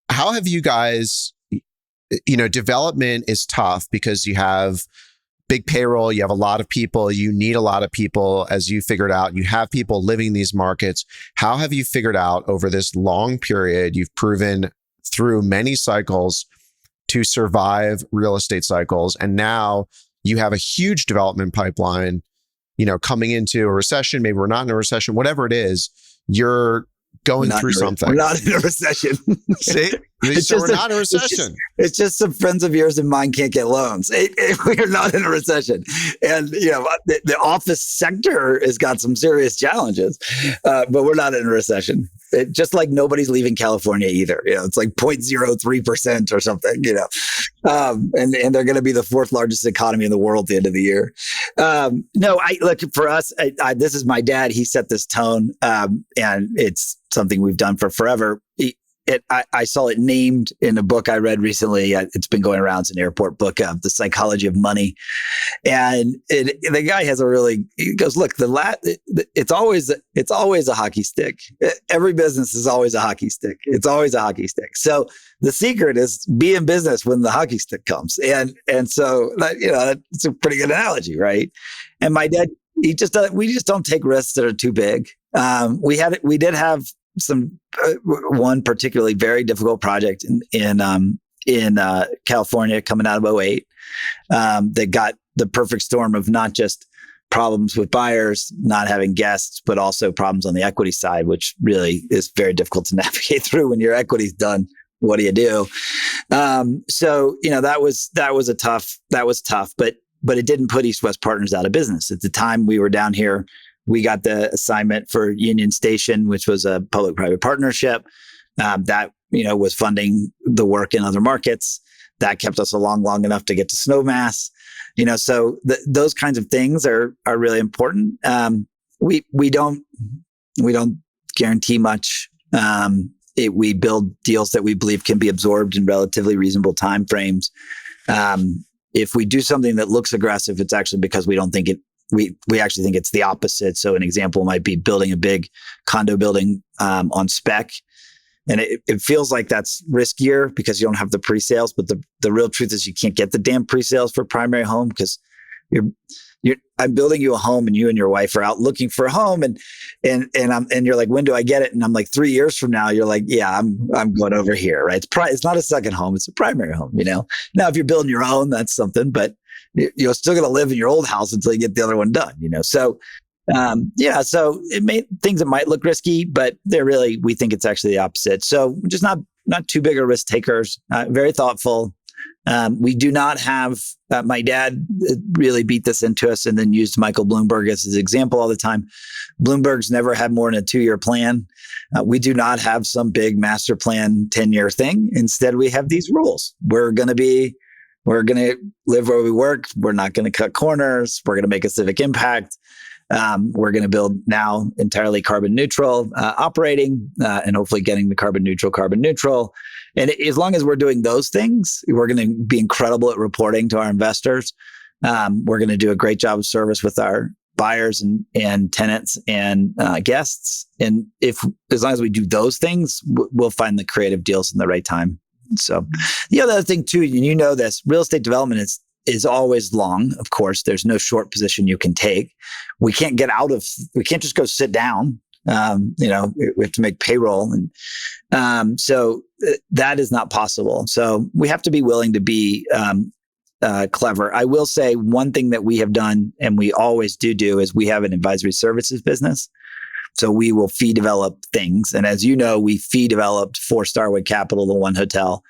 B: have you guys? Development is tough because you have big payroll, you have a lot of people, you need a lot of people, as you figured out, you have people living in these markets. How have you figured out over this long period, you've proven through many cycles to survive real estate cycles. And now you have a huge development pipeline, coming into a recession. Maybe we're not in a recession, whatever it is, you're going through something.
A: We're not in a recession.
B: See? So we're not in a recession.
A: It's just some friends of yours and mine can't get loans. We're not in a recession. And, the office sector has got some serious challenges, but we're not in a recession. Just like nobody's leaving California either. It's like 0.03% or something, and they're going to be the fourth largest economy in the world at the end of the year. Look, for us, this is my dad. He set this tone, and it's something we've done for forever. I saw it named in a book I read recently. It's been going around. It's an airport book, The Psychology of Money. And the guy he goes, look, it's always a hockey stick. Every business is always a hockey stick. It's always a hockey stick. So the secret is be in business when the hockey stick comes. And so, it's a pretty good analogy, right? And my dad, we just don't take risks that are too big. We did have one particularly very difficult project in California coming out of 2008 that got the perfect storm of not just problems with buyers, not having guests, but also problems on the equity side, which really is very difficult to navigate through when your equity's done. What do you do? So that was tough, but it didn't put East West Partners out of business. At the time we were down here, we got the assignment for Union Station, which was a public-private partnership that was funding the work in other markets. That kept us along long enough to get to Snowmass. So those kinds of things are really important. We don't guarantee much. We build deals that we believe can be absorbed in relatively reasonable timeframes. If we do something that looks aggressive, it's actually because we don't think it. We actually think it's the opposite. So an example might be building a big condo building on spec. And it feels like that's riskier because you don't have the pre-sales. But the real truth is you can't get the damn pre-sales for primary home because I'm building you a home and you and your wife are out looking for a home and you're like, when do I get it? And I'm like, 3 years from now, you're like, yeah, I'm going over here, right? It's not a second home. It's a primary home, Now, if you're building your own, that's something, but you're still going to live in your old house until you get the other one done, So, so it made things that might look risky, but we think it's actually the opposite. So just not too big a risk takers, very thoughtful. We do not have, my dad really beat this into us and then used Michael Bloomberg as his example all the time. Bloomberg's never had more than a 2-year plan. We do not have some big master plan 10-year thing. Instead, we have these rules. We're going to live where we work. We're not going to cut corners. We're going to make a civic impact. We're going to build now entirely carbon neutral operating and hopefully getting the carbon neutral. And as long as we're doing those things, we're going to be incredible at reporting to our investors. We're going to do a great job of service with our buyers and tenants and guests. And as long as we do those things, we'll find the creative deals in the right time. So the other thing too, and this, real estate development is always long. Of course, there's no short position you can take. We can't just go sit down. We have to make payroll. And so that is not possible. So we have to be willing to be clever. I will say one thing that we have done, and we always do is we have an advisory services business. So we will fee develop things. And as you know, we fee developed 4 Starwood Capital, the one hotel.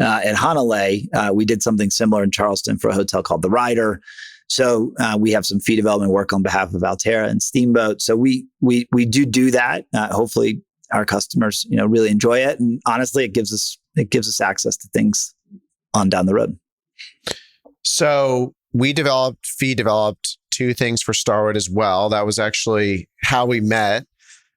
A: At Hanalei, we did something similar in Charleston for a hotel called The Ryder. So we have some fee development work on behalf of Alterra and Steamboat. So we do that. Hopefully our customers, really enjoy it. And honestly, it gives us access to things on down the road.
B: So we fee developed 2 things for Starwood as well. That was actually how we met.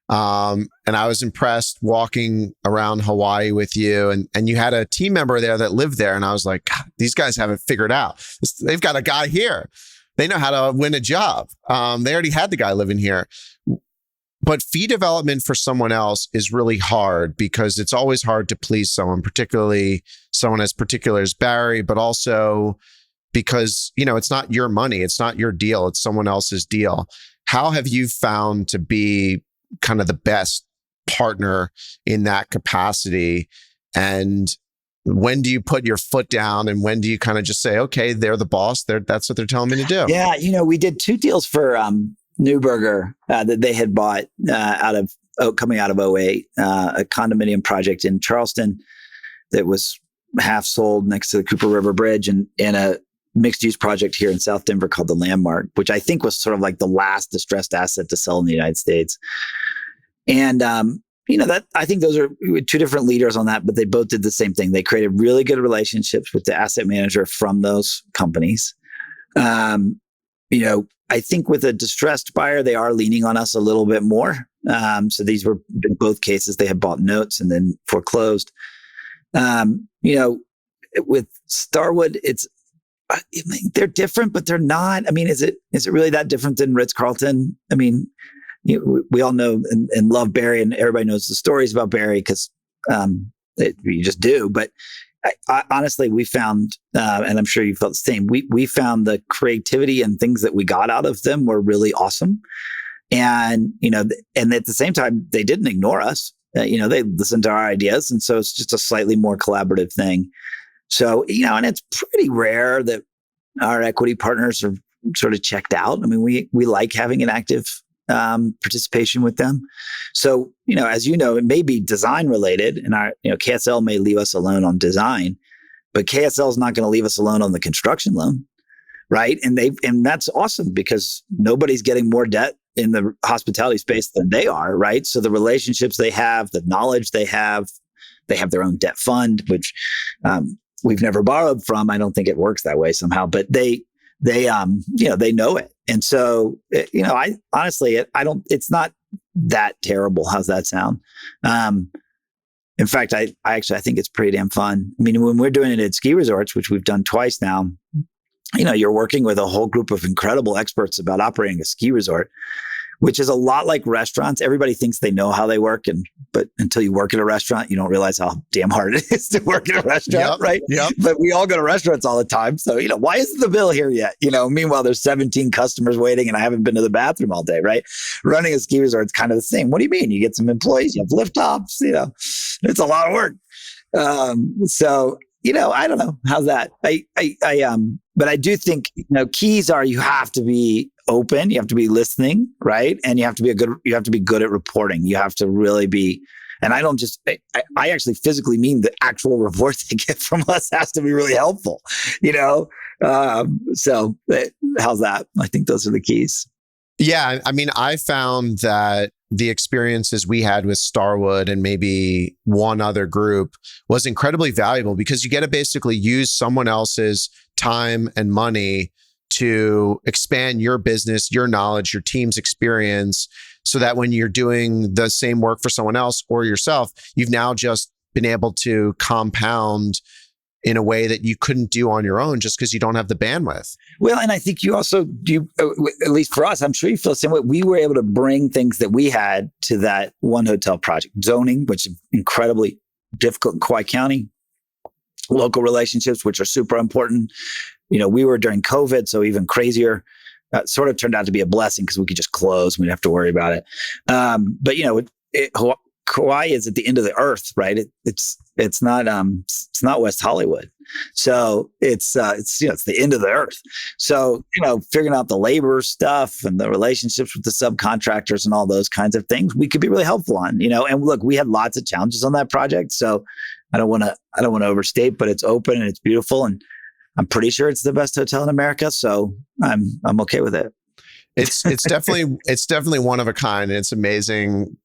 B: And I was impressed walking around Hawaii with you, and you had a team member there that lived there. And I was like, God, these guys have it figured out. They've got a guy here. They know how to win a job. They already had the guy living here. But fee development for someone else is really hard because it's always hard to please someone, particularly someone as particular as Barry, but also because, it's not your money. It's not your deal. It's someone else's deal. How have you found to be kind of the best partner in that capacity? And when do you put your foot down and when do you kind of just say, okay, they're the boss, that's what they're telling me to do?
A: Yeah, we did 2 deals for Newberger that they had bought coming out of '08, a condominium project in Charleston that was half sold next to the Cooper River Bridge, and a mixed use project here in South Denver called the Landmark, which I think was sort of like the last distressed asset to sell in the United States. And, that I think those are 2 different leaders on that, but they both did the same thing. They created really good relationships with the asset manager from those companies. I think with a distressed buyer, they are leaning on us a little bit more. So these were in both cases, they had bought notes and then foreclosed. With Starwood, they're different, but they're not. I mean, is it really that different than Ritz-Carlton? I mean, we all know and love Barry, and everybody knows the stories about Barry because you just do. But I honestly, we found, and I'm sure you felt the same, we found the creativity and things that we got out of them were really awesome. And, and at the same time, they didn't ignore us. They listened to our ideas. And so it's just a slightly more collaborative thing. So, and it's pretty rare that our equity partners are sort of checked out. I mean, we like having an active participation with them. So, as it may be design related, and our, KSL may leave us alone on design, but KSL is not going to leave us alone on the construction loan, right? And that's awesome because nobody's getting more debt in the hospitality space than they are, right? So the relationships they have, the knowledge they have their own debt fund, which we've never borrowed from. I don't think it works that way somehow, but they know it. And so, I honestly, it's not that terrible. How's that sound? In fact, I think it's pretty damn fun. I mean, when we're doing it at ski resorts, which we've done twice now, you're working with a whole group of incredible experts about operating a ski resort, which is a lot like restaurants. Everybody thinks they know how they work, but until you work at a restaurant, you don't realize how damn hard it is to work at a restaurant, right?
B: Yep.
A: But we all go to restaurants all the time. So, why isn't the bill here yet? Meanwhile, there's 17 customers waiting and I haven't been to the bathroom all day, right? Running a ski resort is kind of the same. What do you mean? You get some employees, you have lift tops, it's a lot of work. So, I don't know. How's that? But I do think, keys are, you have to be open, you have to be listening, right? And you have to be good at reporting. You have to really be, and I actually physically mean the actual reports they get from us has to be really helpful, so how's that? I think those are the keys.
B: Yeah. I mean, I found that the experiences we had with Starwood and maybe one other group was incredibly valuable because you get to basically use someone else's time and money to expand your business, your knowledge, your team's experience, so that when you're doing the same work for someone else or yourself, you've now just been able to compound in a way that you couldn't do on your own just because you don't have the bandwidth.
A: Well, and I think you also do, at least for us, I'm sure you feel the same way. We were able to bring things that we had to that one hotel project. Zoning, which is incredibly difficult in Kauai County. Local relationships, which are super important. We were during COVID, so even crazier. Sort of turned out to be a blessing because we could just close. We didn't have to worry about it. But Kauai is at the end of the earth, right? It's not West Hollywood, so it's the end of the earth. So figuring out the labor stuff and the relationships with the subcontractors and all those kinds of things, we could be really helpful on. And look, we had lots of challenges on that project, so I don't want to overstate, but it's open and it's beautiful, and I'm pretty sure it's the best hotel in America. So I'm okay with it.
B: It's definitely one of a kind. And it's amazing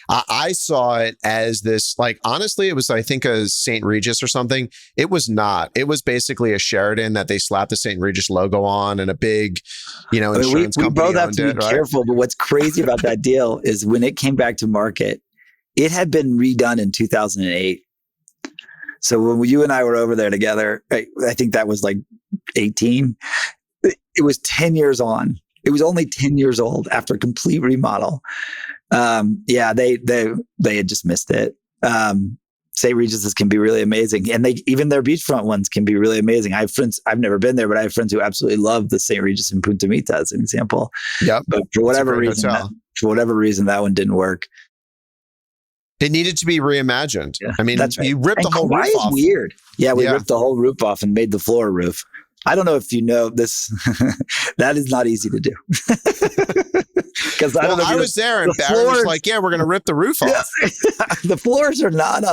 B: I saw it as this, honestly, it was, I think, a St. Regis or something. It was not. It was basically a Sheraton that they slapped the St. Regis logo on and a big, insurance company. We both have to be careful.
A: But what's crazy about that deal is when it came back to market, it had been redone in 2008. So when you and I were over there together, I think that was 18. It was 10 years on. It was only 10 years old after a complete remodel. They had just missed it. St. Regis's can be really amazing. And even their beachfront ones can be really amazing. I have friends, I've never been there, but I have friends who absolutely love the St. Regis in Punta Mita as an example.
B: Yep.
A: But for whatever reason, that one didn't work.
B: It needed to be reimagined.
A: Yeah,
B: I mean,
A: that's right.
B: you ripped the whole
A: Kauai
B: roof
A: is
B: off.
A: weird. Yeah, we ripped the whole roof off and made the floor a roof. I don't know if you know this. That is not easy to do. Because
B: I was there and Barry was like, "Yeah, we're going to rip the roof off."
A: The floors are not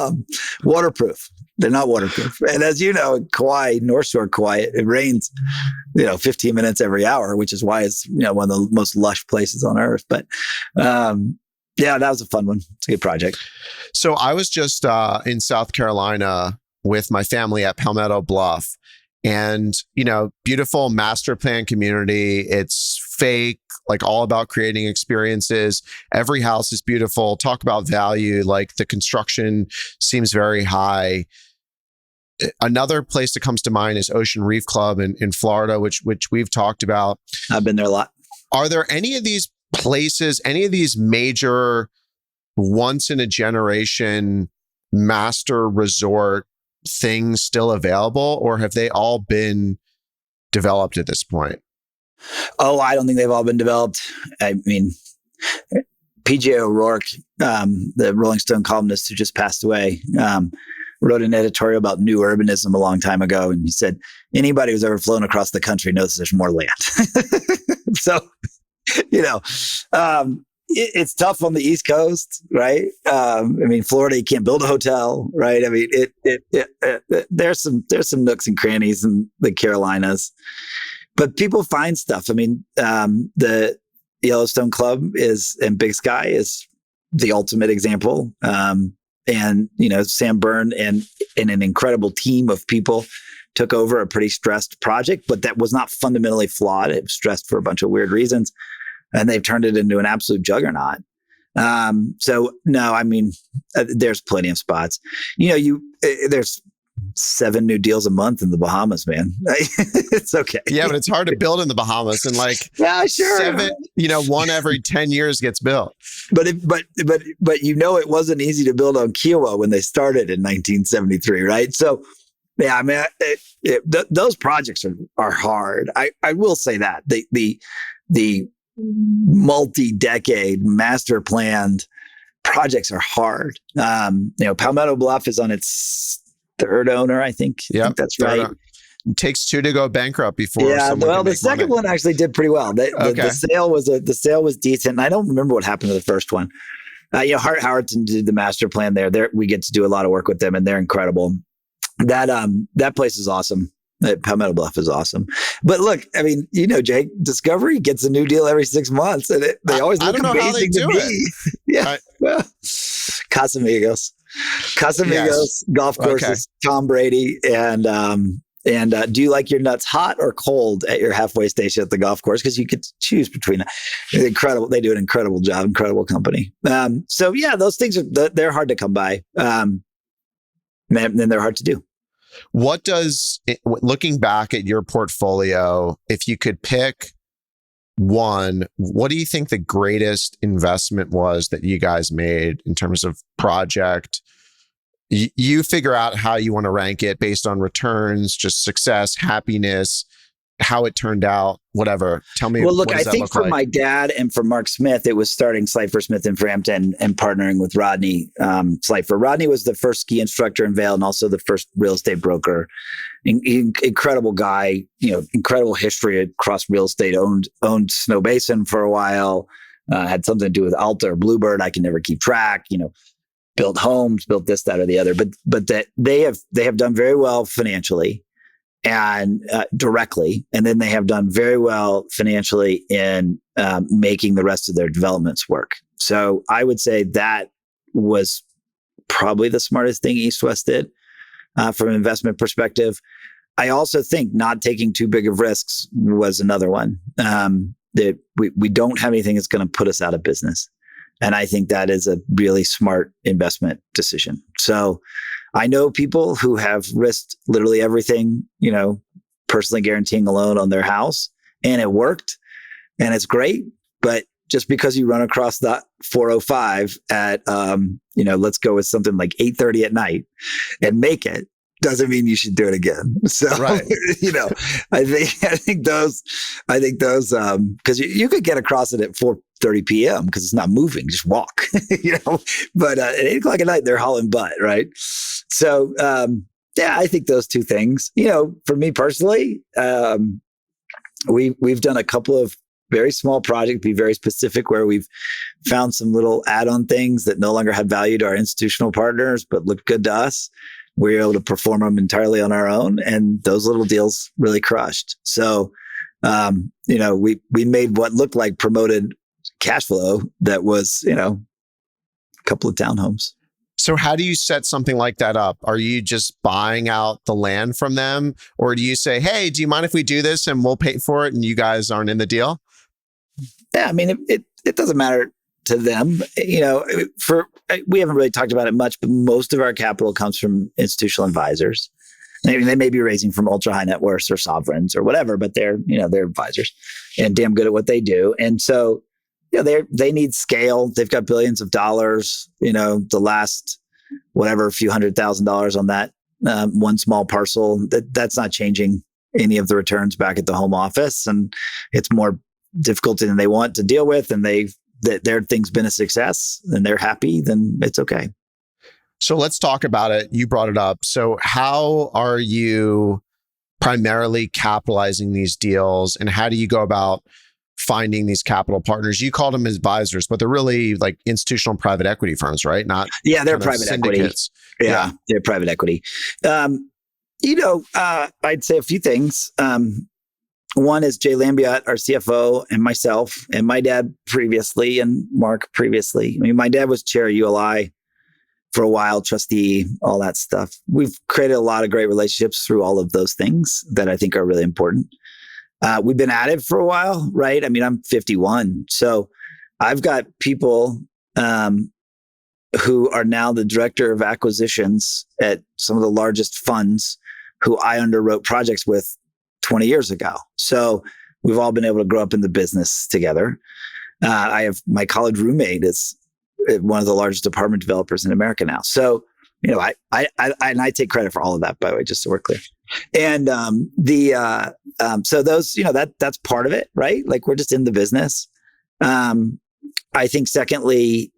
A: waterproof. They're not waterproof. And as you know, in Kauai, North Shore Kauai, it rains, 15 minutes every hour, which is why it's, one of the most lush places on earth. But yeah, that was a fun one. It's a good project.
B: So I was just in South Carolina with my family at Palmetto Bluff, and, beautiful master plan community. It's fake, like all about creating experiences. Every house is beautiful. Talk about value. Like the construction seems very high. Another place that comes to mind is Ocean Reef Club in Florida, which we've talked about.
A: I've been there a lot.
B: Are there any of these places, any of these major once in a generation master resort things still available, or have they all been developed at this point?
A: Oh, I don't think they've all been developed. I mean, PJ O'Rourke, the Rolling Stone columnist who just passed away, wrote an editorial about new urbanism a long time ago. And he said, anybody who's ever flown across the country knows there's more land. So, it's tough on the East Coast, right? Florida, you can't build a hotel, right? I mean, there's some nooks and crannies in the Carolinas, but people find stuff. I mean, the Yellowstone Club and Big Sky is the ultimate example. And Sam Byrne and an incredible team of people took over a pretty stressed project, but that was not fundamentally flawed. It was stressed for a bunch of weird reasons, and they've turned it into an absolute juggernaut. So no, I mean, there's plenty of spots. There's 7 new deals a month in the Bahamas, man. It's okay.
B: Yeah, but it's hard to build in the Bahamas, and
A: yeah, sure.
B: 7, one every 10 years gets built.
A: But it wasn't easy to build on Kiowa when they started in 1973, right? So yeah, I mean, those projects are hard. I will say that the multi-decade master planned projects are hard. Palmetto Bluff is on its 3rd owner, I think. Yeah, I think that's right.
B: It takes 2 to go bankrupt before.
A: Yeah, well, the second one actually did pretty well. The sale was decent. And I don't remember what happened to the first one. Hart Howardson did the master plan there. We get to do a lot of work with them, and they're incredible. That place is awesome. Palmetto Bluff is awesome. But look, I mean, Jake, Discovery gets a new deal every 6 months, and they always look amazing to me. Yeah, well, Casamigos, yes. Golf courses, okay. Tom Brady, and do you like your nuts hot or cold at your halfway station at the golf course? Because you could choose between that. Incredible. They do an incredible job. Incredible company. So yeah, those things they're hard to come by. And they're hard to do.
B: What does, looking back at your portfolio, if you could pick one, what do you think the greatest investment was that you guys made in terms of project? You figure out how you want to rank it based on returns, just success, happiness, how it turned out, whatever. Tell me.
A: Well, look, I think for my dad and for Mark Smith, it was starting Slifer Smith in Frampton and partnering with Rodney Slifer. Rodney was the first ski instructor in Vail and also the first real estate broker. Incredible guy, incredible history across real estate, owned Snow Basin for a while, had something to do with Alta or Bluebird. I can never keep track, built homes, built this, that, or the other, but that they have done very well financially and directly. And then they have done very well financially in making the rest of their developments work. So I would say that was probably the smartest thing East West did from an investment perspective. I also think not taking too big of risks was another one. That we don't have anything that's going to put us out of business. And I think that is a really smart investment decision. So I know people who have risked literally everything, personally guaranteeing a loan on their house, and it worked and it's great. But just because you run across that 405 at, let's go with something like 8:30 at night and make it, doesn't mean you should do it again. So, right. I think those, because you could get across it at 8:30 p.m. because it's not moving. Just walk, But at 8 o'clock at night, they're hauling butt, right? So, yeah, I think those two things. For me personally, we've done a couple of very small projects, be very specific, where we've found some little add-on things that no longer had value to our institutional partners, but looked good to us. We were able to perform them entirely on our own, and those little deals really crushed. So, we made what looked like promoted cash flow that was, a couple of townhomes.
B: So how do you set something like that up? Are you just buying out the land from them? Or do you say, hey, do you mind if we do this and we'll pay for it and you guys aren't in the deal?
A: Yeah, I mean, it doesn't matter to them. We haven't really talked about it much, but most of our capital comes from institutional advisors. They may be raising from ultra high net worths or sovereigns or whatever, but they're advisors and damn good at what they do. And so, they need scale. They've got billions of dollars, the last, whatever, a few $100,000 on that one small parcel. That's not changing any of the returns back at the home office. And it's more difficult than they want to deal with. And their thing's been a success and they're happy, then it's okay.
B: So let's talk about it. You brought it up. So how are you primarily capitalizing these deals, and how do you go about finding these capital partners? You called them advisors, but they're really like institutional private equity firms, right?
A: They're private equity. Yeah, they're private equity. I'd say a few things. One is Jay Lambiot, our CFO, and myself, and my dad previously, and Mark previously. I mean, my dad was chair of ULI for a while, trustee, all that stuff. We've created a lot of great relationships through all of those things that I think are really important. We've been at it for a while, right? I mean, I'm 51. So I've got people who are now the director of acquisitions at some of the largest funds who I underwrote projects with 20 years ago. So we've all been able to grow up in the business together. I have my college roommate is one of the largest apartment developers in America now. So, I take credit for all of that, by the way, just so we're clear. And so those, that's part of it, right? Like, we're just in the business. I think secondly,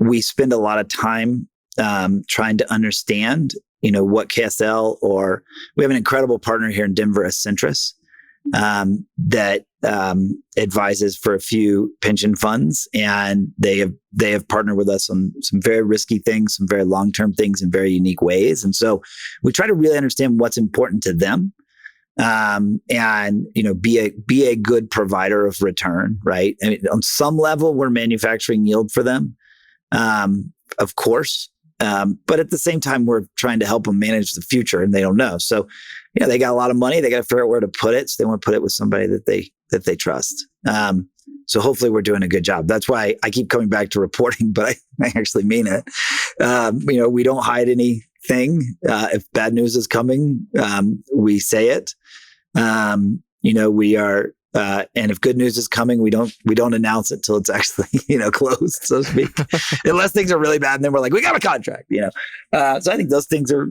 A: we spend a lot of time trying to understand, what KSL, or we have an incredible partner here in Denver, Centris, that advises for a few pension funds, and they have partnered with us on some very risky things, some very long-term things in very unique ways. And so we try to really understand what's important to them, and be a good provider of return, right? I mean, on some level, we're manufacturing yield for them, of course. But at the same time, we're trying to help them manage the future, and they don't know. So, they got a lot of money. They got to figure out where to put it. So they want to put it with somebody that they trust. So hopefully we're doing a good job. That's why I keep coming back to reporting, but I actually mean it. We don't hide anything. If bad news is coming, we say it. We are, and if good news is coming, we don't announce it till it's actually, closed, so to speak, unless things are really bad. And then we're like, we got a contract, So I think those things are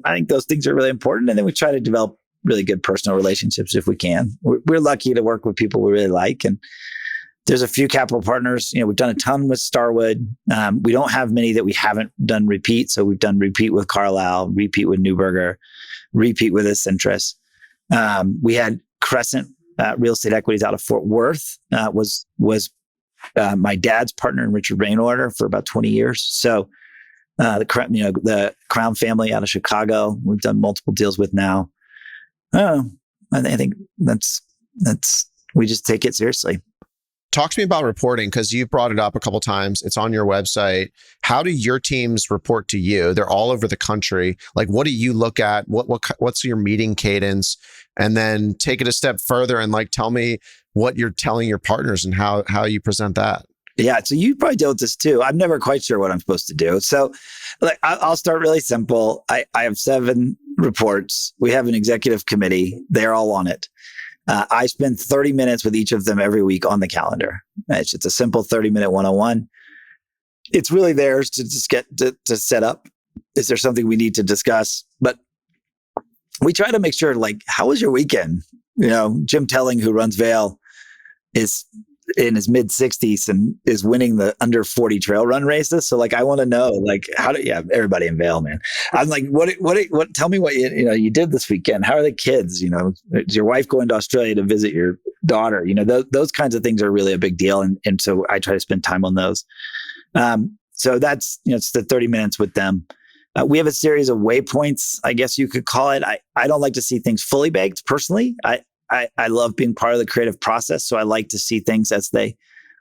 A: really important. And then we try to develop really good personal relationships if we can. We're lucky to work with people we really like. And there's a few capital partners, we've done a ton with Starwood. We don't have many that we haven't done repeat. So we've done repeat with Carlisle, repeat with Neuberger, repeat with Centris. We had Crescent Real Estate Equities out of Fort Worth, was my dad's partner in Richard Rainwater for about 20 years. So the Crown family out of Chicago, we've done multiple deals with now. I think that's we just take it seriously.
B: Talk to me about reporting, because you've brought it up a couple of times. It's on your website. How do your teams report to you? They're all over the country. Like, what do you look at? What's your meeting cadence? And then take it a step further and tell me what you're telling your partners and how you present that.
A: Yeah. So you probably deal with this too. I'm never quite sure what I'm supposed to do. So I'll start really simple. I have 7 reports. We have an executive committee. They're all on it. I spend 30 minutes with each of them every week on the calendar. It's just a simple 30-minute one-on-one. It's really theirs to just get to set up. Is there something we need to discuss? But we try to make sure, how was your weekend? Jim Telling, who runs Vail, is in his mid 60s and is winning the under 40 trail run races. So like, I want to know, like, everybody in Vail, man. I'm like, what, tell me what you did this weekend. How are the kids? Is your wife going to Australia to visit your daughter? Those kinds of things are really a big deal. And so I try to spend time on those. So that's, it's the 30 minutes with them. We have a series of waypoints, I guess you could call it. I don't like to see things fully baked personally. I love being part of the creative process. So I like to see things as they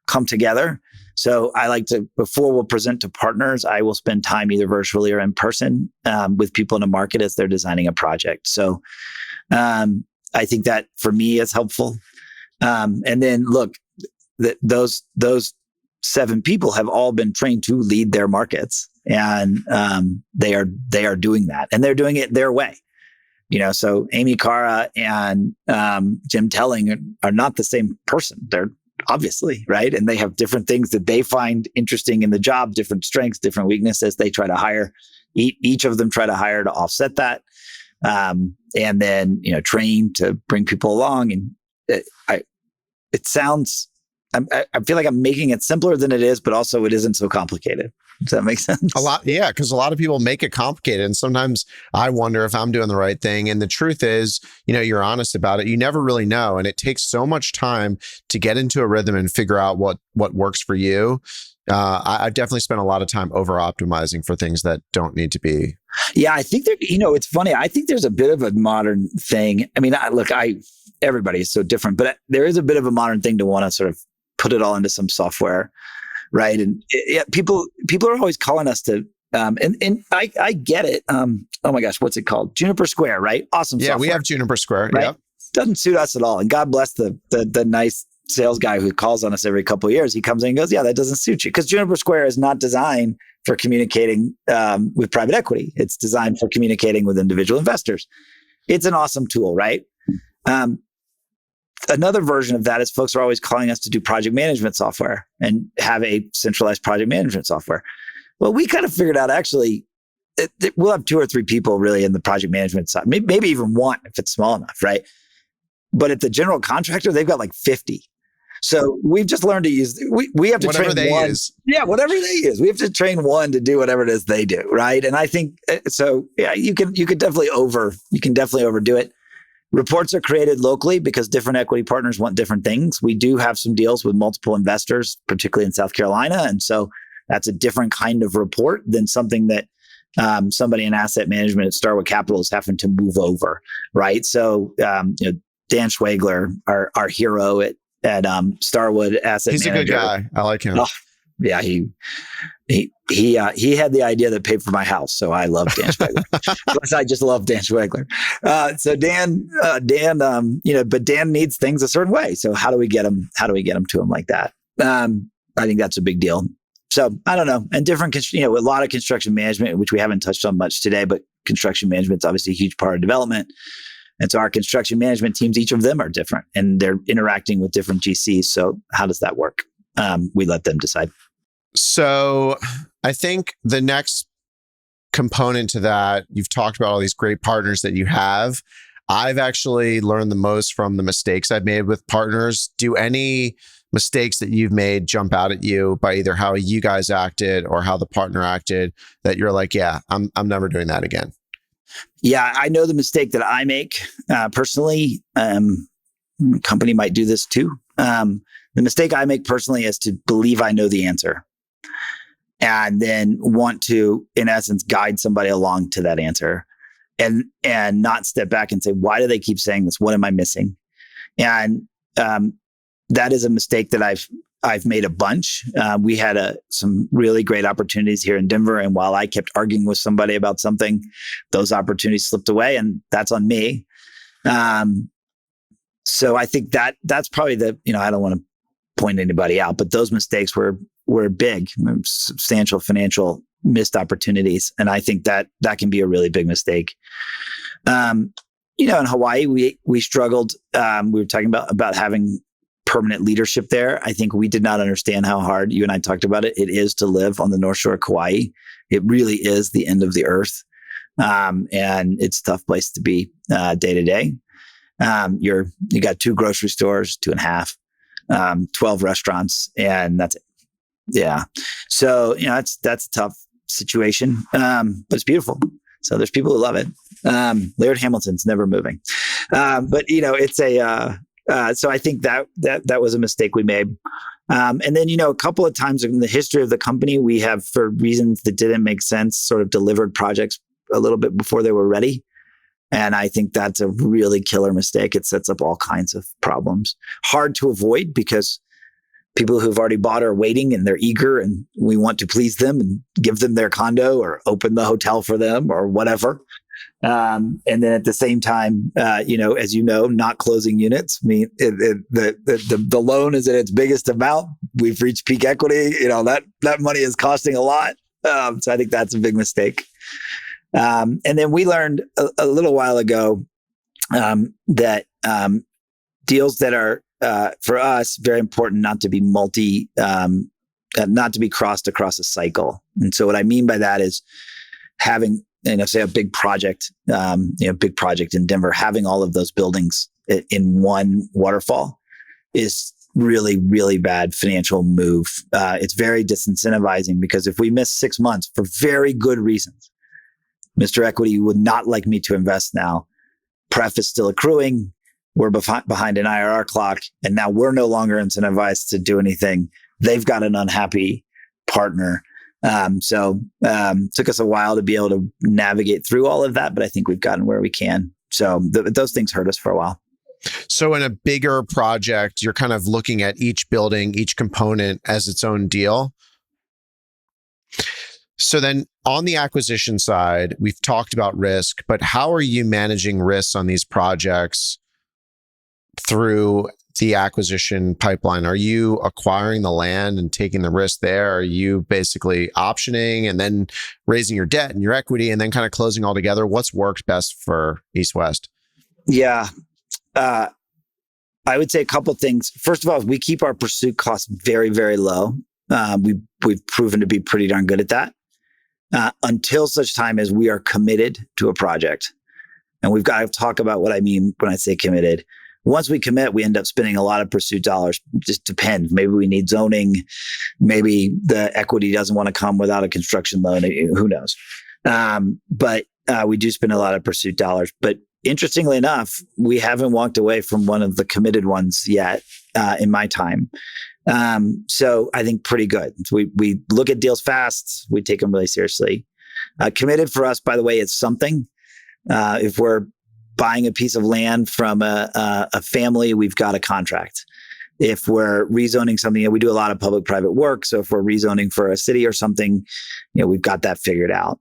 A: come together. So I like to, before we'll present to partners, I will spend time either virtually or in person with people in the market as they're designing a project. So I think that for me is helpful. And then look, those 7 people have all been trained to lead their markets, and they are doing that, and they're doing it their way. So Amy Cara and Jim Telling are not the same person. They're obviously, right? And they have different things that they find interesting in the job, different strengths, different weaknesses. They try to hire, each of them try to hire to offset that. And then, train to bring people along. And it sounds, I feel like I'm making it simpler than it is, but also it isn't so complicated. Does that make sense?
B: A lot. Yeah. Because a lot of people make it complicated. And sometimes I wonder if I'm doing the right thing. And the truth is, you're honest about it. You never really know. And it takes so much time to get into a rhythm and figure out what works for you. I've definitely spent a lot of time over optimizing for things that don't need to be.
A: Yeah. I think that, it's funny. I think there's a bit of a modern thing. I mean, everybody is so different, but there is a bit of a modern thing to want to sort of put it all into some software. Right. And people are always calling us to, and I get it. Oh my gosh, what's it called? Juniper Square, right? Awesome.
B: Yeah,
A: software.
B: we have Juniper Square.
A: Right?
B: Yep.
A: Doesn't suit us at all. And God bless the nice sales guy who calls on us every couple of years. He comes in and goes, yeah, that doesn't suit you. Because Juniper Square is not designed for communicating with private equity. It's designed for communicating with individual investors. It's an awesome tool, right? Another version of that is folks are always calling us to do project management software and have a centralized project management software. Well, we kind of figured out actually we'll have 2 or 3 people really in the project management side, maybe even 1 if it's small enough, right? But at the general contractor, they've got like 50. So we've just learned to use, we have to
B: whatever
A: train one. Yeah, whatever they use. We have to train 1 to do whatever it is they do, right? And I think, so yeah, you can definitely overdo it. Reports are created locally because different equity partners want different things. We do have some deals with multiple investors, particularly in South Carolina. And so that's a different kind of report than something that somebody in asset management at Starwood Capital is having to move over, right? So, Dan Schwegler, our hero at Starwood Asset
B: He's
A: Manager.
B: He's a good guy. I like him.
A: Oh, yeah, he had the idea that paid for my house, so I love Dan Schwegler. Plus, I just love Dan Schwegler. So Dan, but Dan needs things a certain way. So how do we get him? How do we get him to him like that? I think that's a big deal. So I don't know. And different, a lot of construction management, which we haven't touched on much today, but construction management is obviously a huge part of development. And so our construction management teams, each of them are different, and they're interacting with different GCs. So how does that work? We let them decide.
B: So I think the next component to that, you've talked about all these great partners that you have. I've actually learned the most from the mistakes I've made with partners. Do any mistakes that you've made jump out at you by either how you guys acted or how the partner acted that you're like, yeah, I'm never doing that again?
A: Yeah, I know the mistake that I make personally. Company might do this too. The mistake I make personally is to believe I know the answer and then want to, in essence, guide somebody along to that answer and not step back and say, why do they keep saying this? What am I missing? And that is a mistake that I've made a bunch. We had some really great opportunities here in Denver. And while I kept arguing with somebody about something, those opportunities slipped away, and that's on me. So I think that's probably I don't want to point anybody out, but those mistakes were big, substantial financial missed opportunities. And I think that can be a really big mistake. In Hawaii, we struggled. We were talking about having permanent leadership there. I think we did not understand how hard, you and I talked about it is to live on the North Shore of Kauai. It really is the end of the earth. And it's a tough place to be day to day. You got 2 grocery stores, 2.5. 12 restaurants, and that's it. Yeah. So, that's a tough situation, but it's beautiful. So there's people who love it. Laird Hamilton's never moving. But it's so I think that was a mistake we made. And then, a couple of times in the history of the company, we have, for reasons that didn't make sense, sort of delivered projects a little bit before they were ready. And I think that's a really killer mistake. It sets up all kinds of problems. Hard to avoid because people who've already bought are waiting and they're eager and we want to please them and give them their condo or open the hotel for them or whatever. And then at the same time, as not closing units. I mean, the loan is at its biggest amount. We've reached peak equity. That money is costing a lot. So I think that's a big mistake. And then we learned a little while ago that deals that are for us very important not to be not to be crossed across a cycle. And so what I mean by that is having, say a big project, big project in Denver, having all of those buildings in one waterfall is really, really bad financial move. It's very disincentivizing because if we miss 6 months for very good reasons, Mr. Equity would not like me to invest now. Pref is still accruing. We're behind an IRR clock, and now we're no longer incentivized to do anything. They've got an unhappy partner. So took us a while to be able to navigate through all of that, but I think we've gotten where we can. So those things hurt us for a while.
B: So in a bigger project, you're kind of looking at each building, each component as its own deal. So then on the acquisition side, we've talked about risk, but how are you managing risks on these projects through the acquisition pipeline? Are you acquiring the land and taking the risk there? Are you basically optioning and then raising your debt and your equity and then kind of closing all together? What's worked best for East West?
A: Yeah. I would say a couple of things. First of all, we keep our pursuit costs very, very low. We've proven to be pretty darn good at that until such time as we are committed to a project. And we've got to talk about what I mean when I say committed. Once we commit, we end up spending a lot of pursuit dollars. Just depends. Maybe we need zoning. Maybe the equity doesn't want to come without a construction loan. Who knows? But we do spend a lot of pursuit dollars. But interestingly enough, we haven't walked away from one of the committed ones yet in my time. So I think pretty good. So we look at deals fast. We take them really seriously. Committed for us, by the way, is something. If we're buying a piece of land from a family, we've got a contract. If we're rezoning something, we do a lot of public-private work. So if we're rezoning for a city or something, we've got that figured out.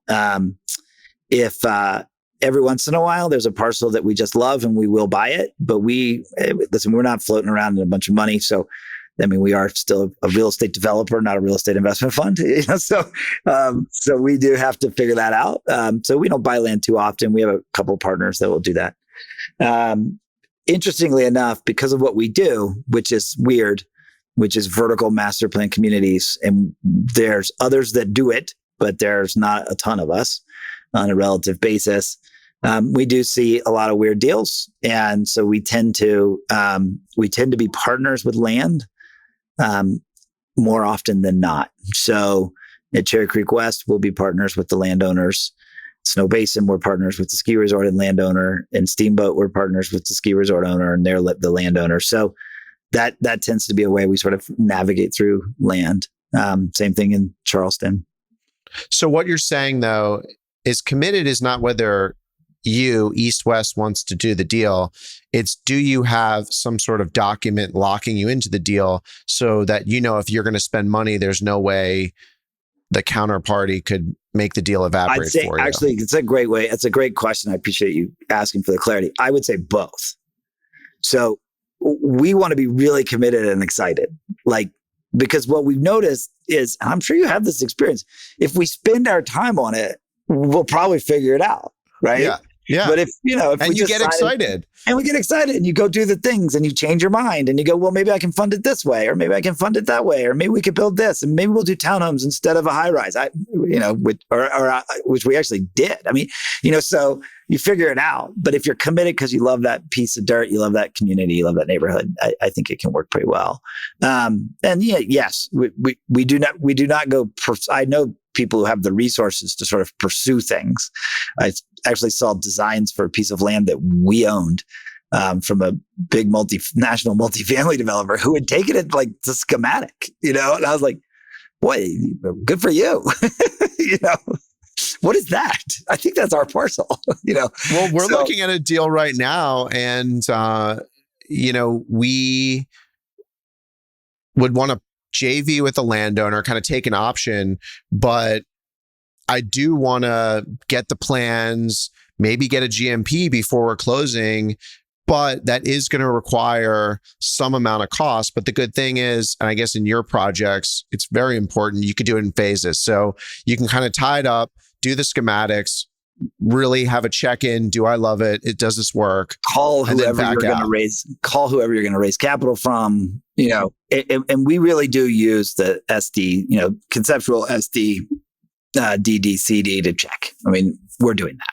A: If every once in a while there's a parcel that we just love and we will buy it, but we're not floating around in a bunch of money. So we are still a real estate developer, not a real estate investment fund. So we do have to figure that out. So we don't buy land too often. We have a couple of partners that will do that. Interestingly enough, because of what we do, which is weird, which is vertical master plan communities, and there's others that do it, but there's not a ton of us on a relative basis. We do see a lot of weird deals, and so we tend to be partners with land more often than not. So at Cherry Creek West, we'll be partners with the landowners. Snow Basin, we're partners with the ski resort and landowner. And Steamboat, we're partners with the ski resort owner and they're the landowner. So that tends to be a way we sort of navigate through land. Same thing in Charleston.
B: So what you're saying, though, is committed is not whether you, East West, wants to do the deal. It's, do you have some sort of document locking you into the deal so that, if you're going to spend money, there's no way the counterparty could make the deal evaporate for you?
A: Actually, it's a great way. It's a great question. I appreciate you asking for the clarity. I would say both. So we want to be really committed and excited, because what we've noticed is, and I'm sure you have this experience, if we spend our time on it, we'll probably figure it out. Right.
B: Yeah. Yeah.
A: But if
B: and
A: we
B: you
A: just
B: get
A: sign it,
B: excited.
A: and we get excited and you go do the things and you change your mind and you go, well, maybe I can fund it this way, or maybe I can fund it that way, or maybe we could build this and maybe we'll do townhomes instead of a high rise. Which we actually did. I mean, so you figure it out. But if you're committed because you love that piece of dirt, you love that community, you love that neighborhood, I think it can work pretty well. Yes, we do not go. I know people who have the resources to sort of pursue things. I actually saw designs for a piece of land that we owned from a big national multifamily developer who had taken it like the schematic, and I was like, boy, good for you. What is that? I think that's our parcel,
B: Well, we're looking at a deal right now, and we would want to JV with the landowner, kind of take an option, but I do want to get the plans, maybe get a GMP before we're closing, but that is going to require some amount of cost. But the good thing is, and I guess in your projects, it's very important, you could do it in phases. So you can kind of tie it up, do the schematics, really have a check-in. Do I love it? Does this work?
A: Call whoever you're going to raise capital from, and we really do use the SD, conceptual SD, DD, CD to check. I mean, we're doing that.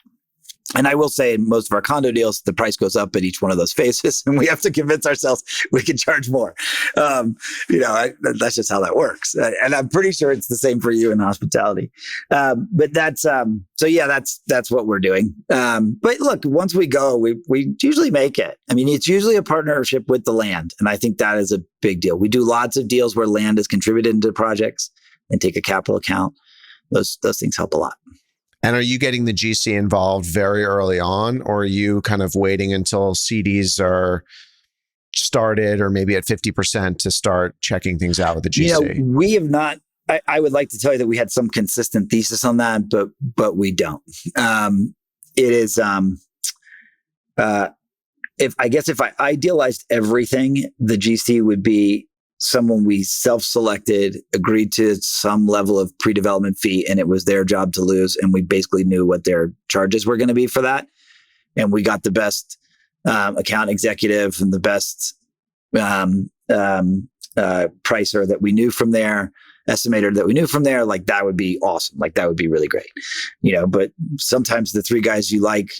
A: And I will say in most of our condo deals, the price goes up at each one of those phases and we have to convince ourselves we can charge more. That's just how that works. And I'm pretty sure it's the same for you in hospitality. But that's what we're doing. But look, once we go, we usually make it. I mean, it's usually a partnership with the land. And I think that is a big deal. We do lots of deals where land is contributed into projects and take a capital account. Those things help a lot.
B: And are you getting the GC involved very early on, or are you kind of waiting until CDs are started or maybe at 50% to start checking things out with the GC?
A: We have not. I would like to tell you that we had some consistent thesis on that, but we don't. It is if I idealized everything, the GC would be someone we self-selected, agreed to some level of pre-development fee, and it was their job to lose. And we basically knew what their charges were going to be for that. And we got the best account executive and the best pricer that we knew from there, estimator that we knew from there. Like, that would be awesome. Like, that would be really great. But sometimes the three guys you like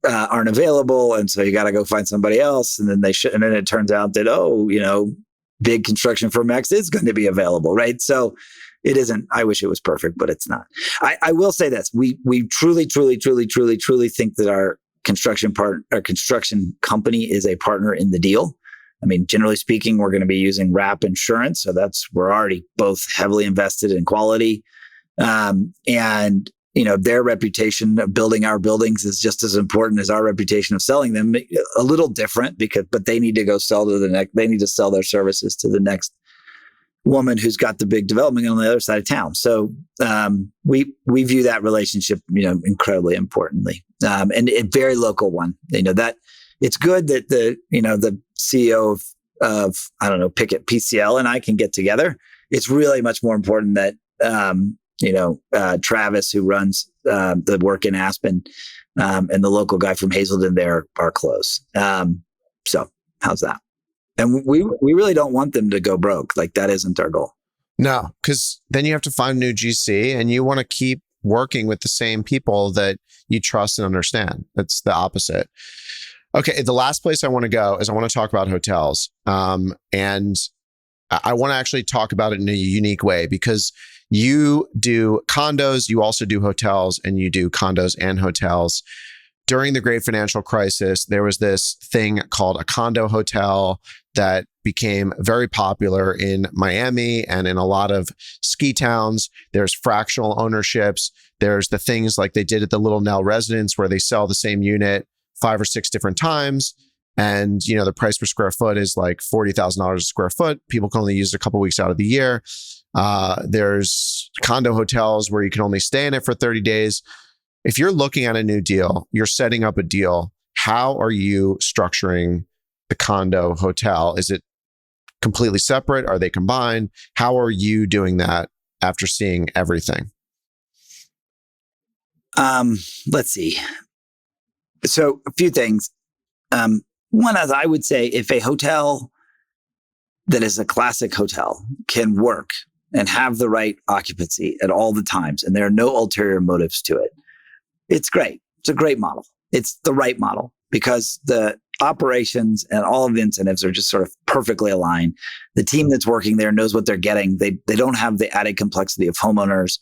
A: aren't available. And so you got to go find somebody else. And then and then it turns out that, big construction firm X is going to be available, right? So it isn't. I wish it was perfect, but it's not. I will say this: we truly think that our construction company is a partner in the deal. I mean, generally speaking, we're going to be using wrap insurance, so we're already both heavily invested in quality, and their reputation of building our buildings is just as important as our reputation of selling them. A little different but they need to go sell to the next. They need to sell their services to the next woman who's got the big development on the other side of town. So we view that relationship, incredibly importantly, and a very local one. That it's good that the CEO of Pickett PCL and I can get together. It's really much more important that Travis, who runs the work in Aspen, and the local guy from Hazelden there are close. So how's that? And we really don't want them to go broke. Like, that isn't our goal.
B: No, because then you have to find a new GC and you want to keep working with the same people that you trust and understand. That's the opposite. Okay, the last place I want to go is I want to talk about hotels. And I want to actually talk about it in a unique way, because you do condos, you also do hotels, and you do condos and hotels. During the Great Financial Crisis, there was this thing called a condo hotel that became very popular in Miami and in a lot of ski towns. There's fractional ownerships. There's the things like they did at the Little Nell residence where they sell the same unit 5 or 6 different times. And, the price per square foot is like $40,000 a square foot. People can only use it a couple weeks out of the year. There's condo hotels where you can only stay in it for 30 days. If you're looking at a new deal, you're setting up a deal, how are you structuring the condo hotel? Is it completely separate? Are they combined? How are you doing that after seeing everything?
A: Let's see. So a few things. One, as I would say, if a hotel that is a classic hotel can work and have the right occupancy at all the times, and there are no ulterior motives to it, it's great. It's a great model. It's the right model because the operations and all of the incentives are just sort of perfectly aligned. The team that's working there knows what they're getting. They don't have the added complexity of homeowners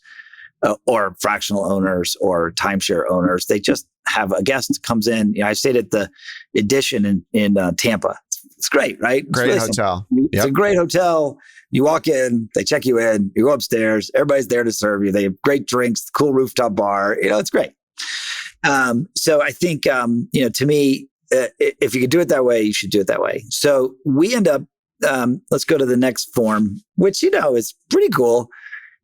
A: or fractional owners or timeshare owners. They just have a guest comes in. I stayed at the Edition in Tampa. It's great, right? It's
B: Great
A: really
B: hotel.
A: It's a great hotel. You walk in, they check you in, you go upstairs, everybody's there to serve you. They have great drinks, cool rooftop bar. It's great. So I think, to me, if you could do it that way, you should do it that way. So we end up, let's go to the next form, which, is pretty cool,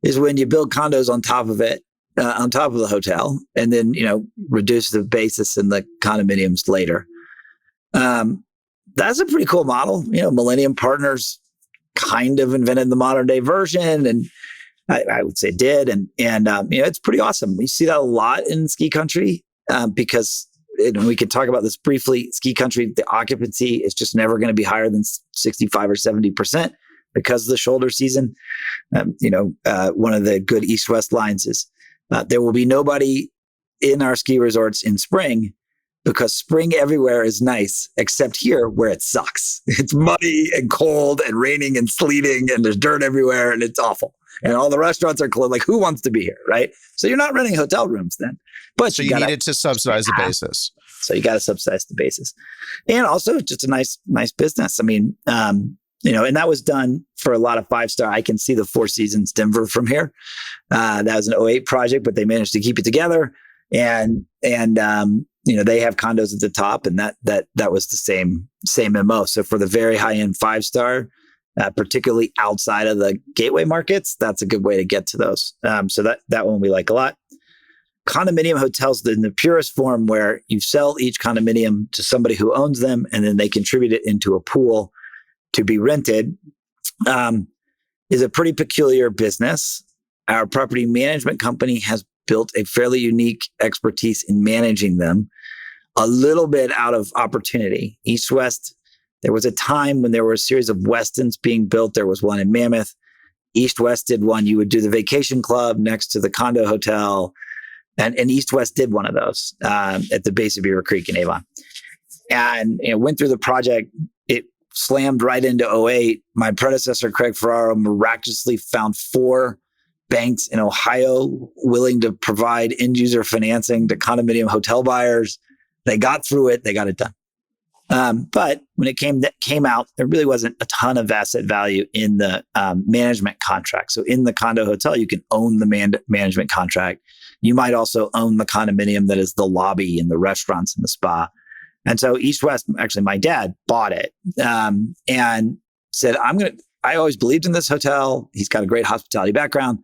A: is when you build condos on top of it, on top of the hotel, and then, reduce the basis in the condominiums later. That's a pretty cool model. Millennium Partners kind of invented the modern day version, and I would say did. And it's pretty awesome. We see that a lot in ski country because we could talk about this briefly. Ski country, the occupancy is just never going to be higher than 65 or 70% because of the shoulder season. One of the good east-west lines is there will be nobody in our ski resorts in spring because spring everywhere is nice, except here where it sucks. It's muddy and cold and raining and sleeting and there's dirt everywhere and it's awful. And all the restaurants are closed. Like, who wants to be here, right? So you're not renting hotel rooms then. But
B: so you needed to subsidize the basis.
A: So you got to subsidize the basis. And also just a nice business. I mean, and that was done for a lot of 5-star. I can see the Four Seasons Denver from here. That was an 2008 project, but they managed to keep it together. And they have condos at the top, and that was the same MO. So for the very high end 5-star, particularly outside of the gateway markets, that's a good way to get to those. So that one we like a lot. Condominium hotels in the purest form, where you sell each condominium to somebody who owns them, and then they contribute it into a pool to be rented, is a pretty peculiar business. Our property management company has built a fairly unique expertise in managing them, a little bit out of opportunity. East-West, there was a time when there were a series of Westons being built. There was one in Mammoth. East-West did one. You would do the vacation club next to the condo hotel. And East-West did one of those at the base of Beaver Creek in Avon. And went through the project. It slammed right into 2008. My predecessor, Craig Ferraro, miraculously found 4 banks in Ohio willing to provide end user financing to condominium hotel buyers. They got through it. They got it done. But when it came out, there really wasn't a ton of asset value in the management contract. So in the condo hotel, you can own the management contract. You might also own the condominium that is the lobby and the restaurants and the spa. And so East-West, actually my dad bought it and said, I always believed in this hotel. He's got a great hospitality background.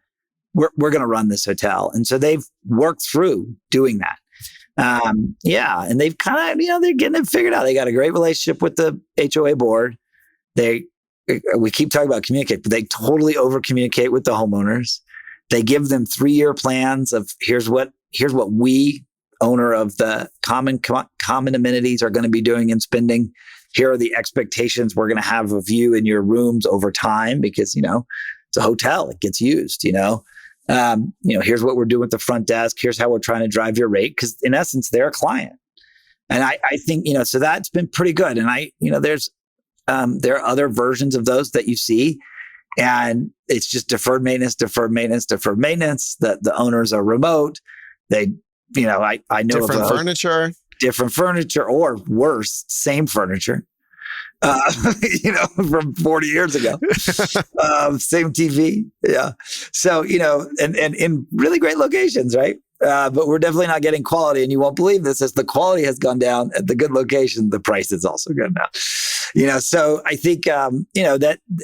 A: We're going to run this hotel. And so they've worked through doing that. And they've kind of, they're getting it figured out. They got a great relationship with the HOA board. We keep talking about communicate, but they totally over communicate with the homeowners. They give them 3-year plans of here's what we, owner of the common amenities, are going to be doing and spending. Here are the expectations we're going to have of you in your rooms over time, because, it's a hotel. It gets used, here's what we're doing with the front desk. Here's how we're trying to drive your rate. Because in essence, they're a client. And I think, so that's been pretty good. And there are other versions of those that you see, and it's just deferred maintenance. That the owners are remote. They, I know different furniture, or worse, same furniture. From 40 years ago, same TV. Yeah. So, and in really great locations, right? But we're definitely not getting quality. And you won't believe this, as the quality has gone down at the good location, the price has also gone down. So I think,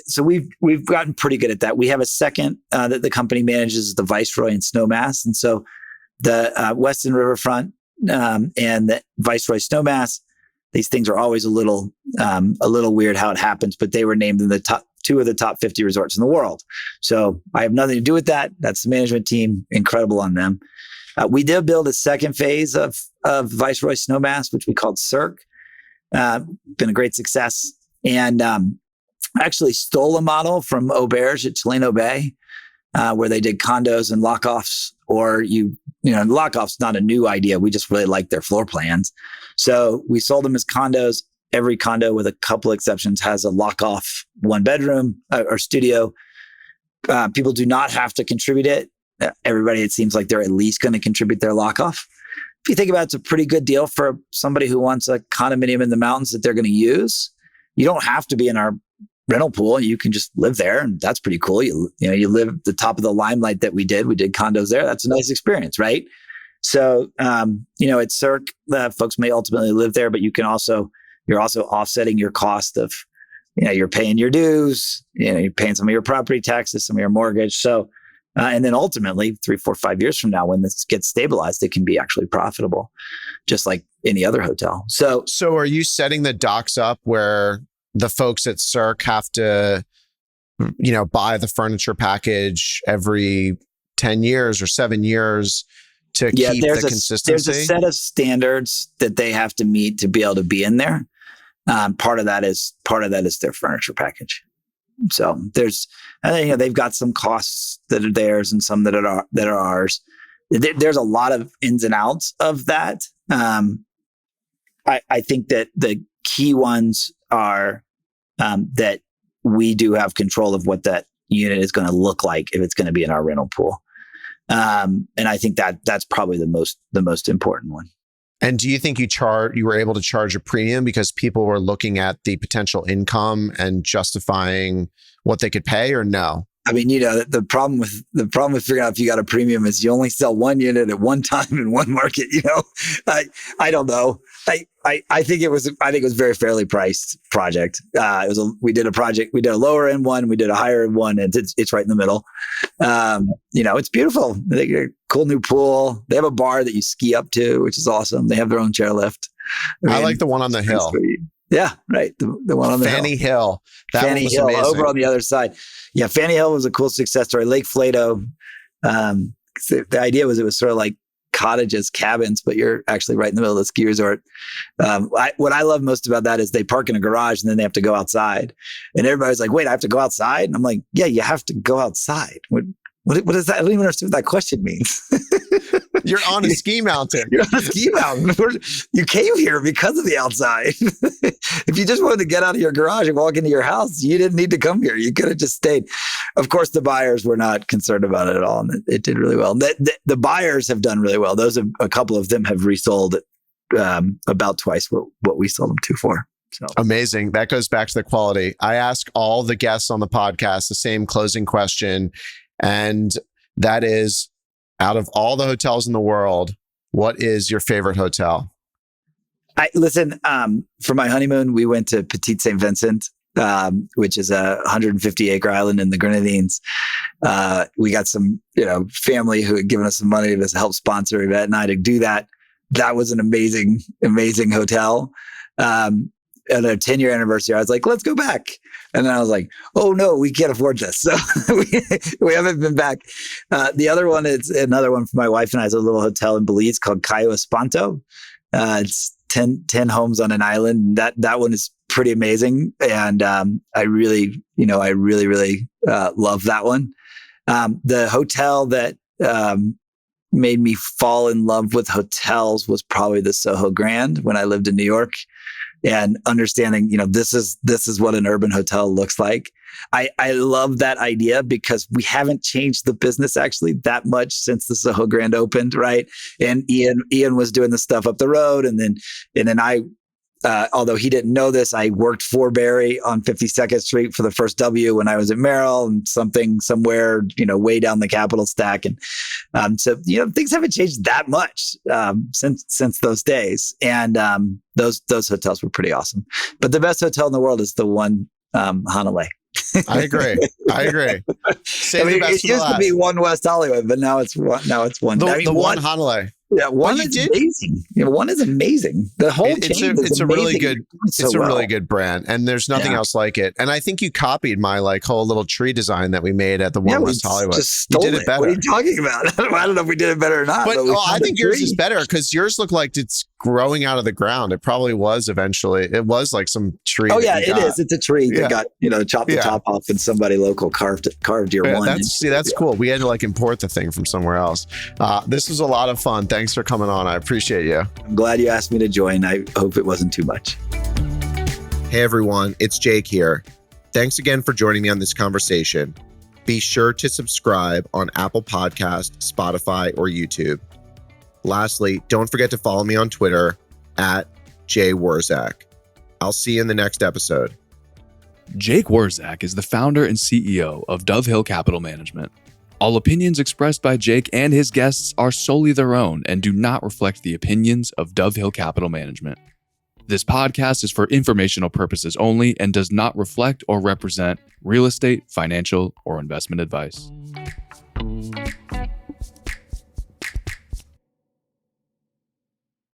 A: so we've gotten pretty good at that. We have a second that the company manages, the Viceroy and Snowmass. And so the Weston Riverfront and the Viceroy Snowmass, these things are always a little weird how it happens, but they were named in the top 2 of the top 50 resorts in the world. So I have nothing to do with that. That's the management team. Incredible on them. We did build a second phase of Viceroy Snowmass, which we called Cirque. Been a great success. And actually stole a model from Auberge at Chileno Bay, where they did condos and lock-offs, or lock-offs not a new idea. We just really liked their floor plans. So we sold them as condos. Every condo, with a couple exceptions, has a lock-off 1-bedroom or studio. People do not have to contribute it. Everybody, it seems like they're at least going to contribute their lock-off. If you think about it, it's a pretty good deal for somebody who wants a condominium in the mountains that they're going to use. You don't have to be in our rental pool. You can just live there, and that's pretty cool. You live at the top of the limelight that we did. We did condos there. That's a nice experience, right? So, at Cirque, folks may ultimately live there, but you're also offsetting your cost of, you're paying your dues, you're paying some of your property taxes, some of your mortgage. So, and then ultimately 3, 4, 5 years from now, when this gets stabilized, it can be actually profitable, just like any other hotel. So
B: are you setting the docks up where the folks at Cirque have to, buy the furniture package every 10 years or 7 years to keep the consistency?
A: There's a set of standards that they have to meet to be able to be in there. Part of that is their furniture package. So they've got some costs that are theirs and some that are ours. There's a lot of ins and outs of that. I think that the key ones are that we do have control of what that unit is going to look like if it's going to be in our rental pool. And I think that's probably the most important one.
B: And do you think you were able to charge a premium because people were looking at the potential income and justifying what they could pay, or no?
A: I mean, the problem with figuring out if you got a premium is you only sell one unit at one time in one market. I don't know. I think it was a very fairly priced project. We did a lower end one, we did a higher end one, and it's right in the middle. It's beautiful. They get a cool new pool. They have a bar that you ski up to, which is awesome. They have their own chairlift.
B: I like the one on the hill.
A: Yeah, right. The one on the
B: Fanny Hill.
A: Fanny Hill, amazing. Over on the other side. Yeah, Fanny Hill was a cool success story. Lake Flato. The idea was it was sort of like cottages, cabins, but you're actually right in the middle of the ski resort. What I love most about that is they park in a garage and then they have to go outside. And everybody's like, wait, I have to go outside? And I'm like, yeah, you have to go outside. What is that? I don't even understand what that question means.
B: You're on a ski mountain.
A: You're on a ski mountain. You came here because of the outside. If you just wanted to get out of your garage and walk into your house, you didn't need to come here. You could have just stayed. Of course, the buyers were not concerned about it at all, and it did really well. The buyers have done really well. A couple of them have resold about twice what we sold them to for. So
B: amazing. That goes back to the quality. I ask all the guests on the podcast the same closing question, and that is, out of all the hotels in the world, what is your favorite hotel?
A: For my honeymoon, we went to Petite St. Vincent, which is a 150-acre island in the Grenadines. We got some, family who had given us some money to help sponsor Yvette and I to do that. That was an amazing, amazing hotel. At our 10-year anniversary, I was like, let's go back. And then I was like, oh no, we can't afford this. So we haven't been back. The other one is another one for my wife and I. It's a little hotel in Belize called Cayo Espanto. It's 10 homes on an island. That one is pretty amazing. And I really love that one. The hotel that made me fall in love with hotels was probably the Soho Grand when I lived in New York. And understanding, this is what an urban hotel looks like. I love that idea because we haven't changed the business actually that much since the Soho Grand opened, right? And Ian was doing the stuff up the road, and then I, although he didn't know this, I worked for Barry on 52nd Street for the first W when I was at Merrill, and somewhere way down the Capitol stack, and so things haven't changed that much since those days, and those hotels were pretty awesome. But the best hotel in the world is the one Hanalei.
B: I agree.
A: It used to be One West Hollywood, but now it's one.
B: The one Hanalei.
A: Yeah, one is amazing. One is amazing. The whole chain
B: it's a really good really good brand, and there's nothing else like it. And I think you copied my whole little tree design that we made at the One West Hollywood.
A: You did it better. What are you talking about? I don't know if we did it better or not.
B: But I think yours is better because yours looked like it's growing out of the ground. It probably was eventually. It was like some tree.
A: Oh yeah, it is. It's a tree that got chopped the top off and somebody local carved your one.
B: That's cool. We had to import the thing from somewhere else. This was a lot of fun. Thanks for coming on. I appreciate you.
A: I'm glad you asked me to join. I hope it wasn't too much.
B: Hey everyone, it's Jake here. Thanks again for joining me on this conversation. Be sure to subscribe on Apple Podcasts, Spotify, or YouTube. Lastly, don't forget to follow me on Twitter @JWurzak. I'll see you in the next episode.
C: Jake Wurzak is the founder and CEO of Dove Hill Capital Management. All opinions expressed by Jake and his guests are solely their own and do not reflect the opinions of Dove Hill Capital Management. This podcast is for informational purposes only and does not reflect or represent real estate, financial, or investment advice.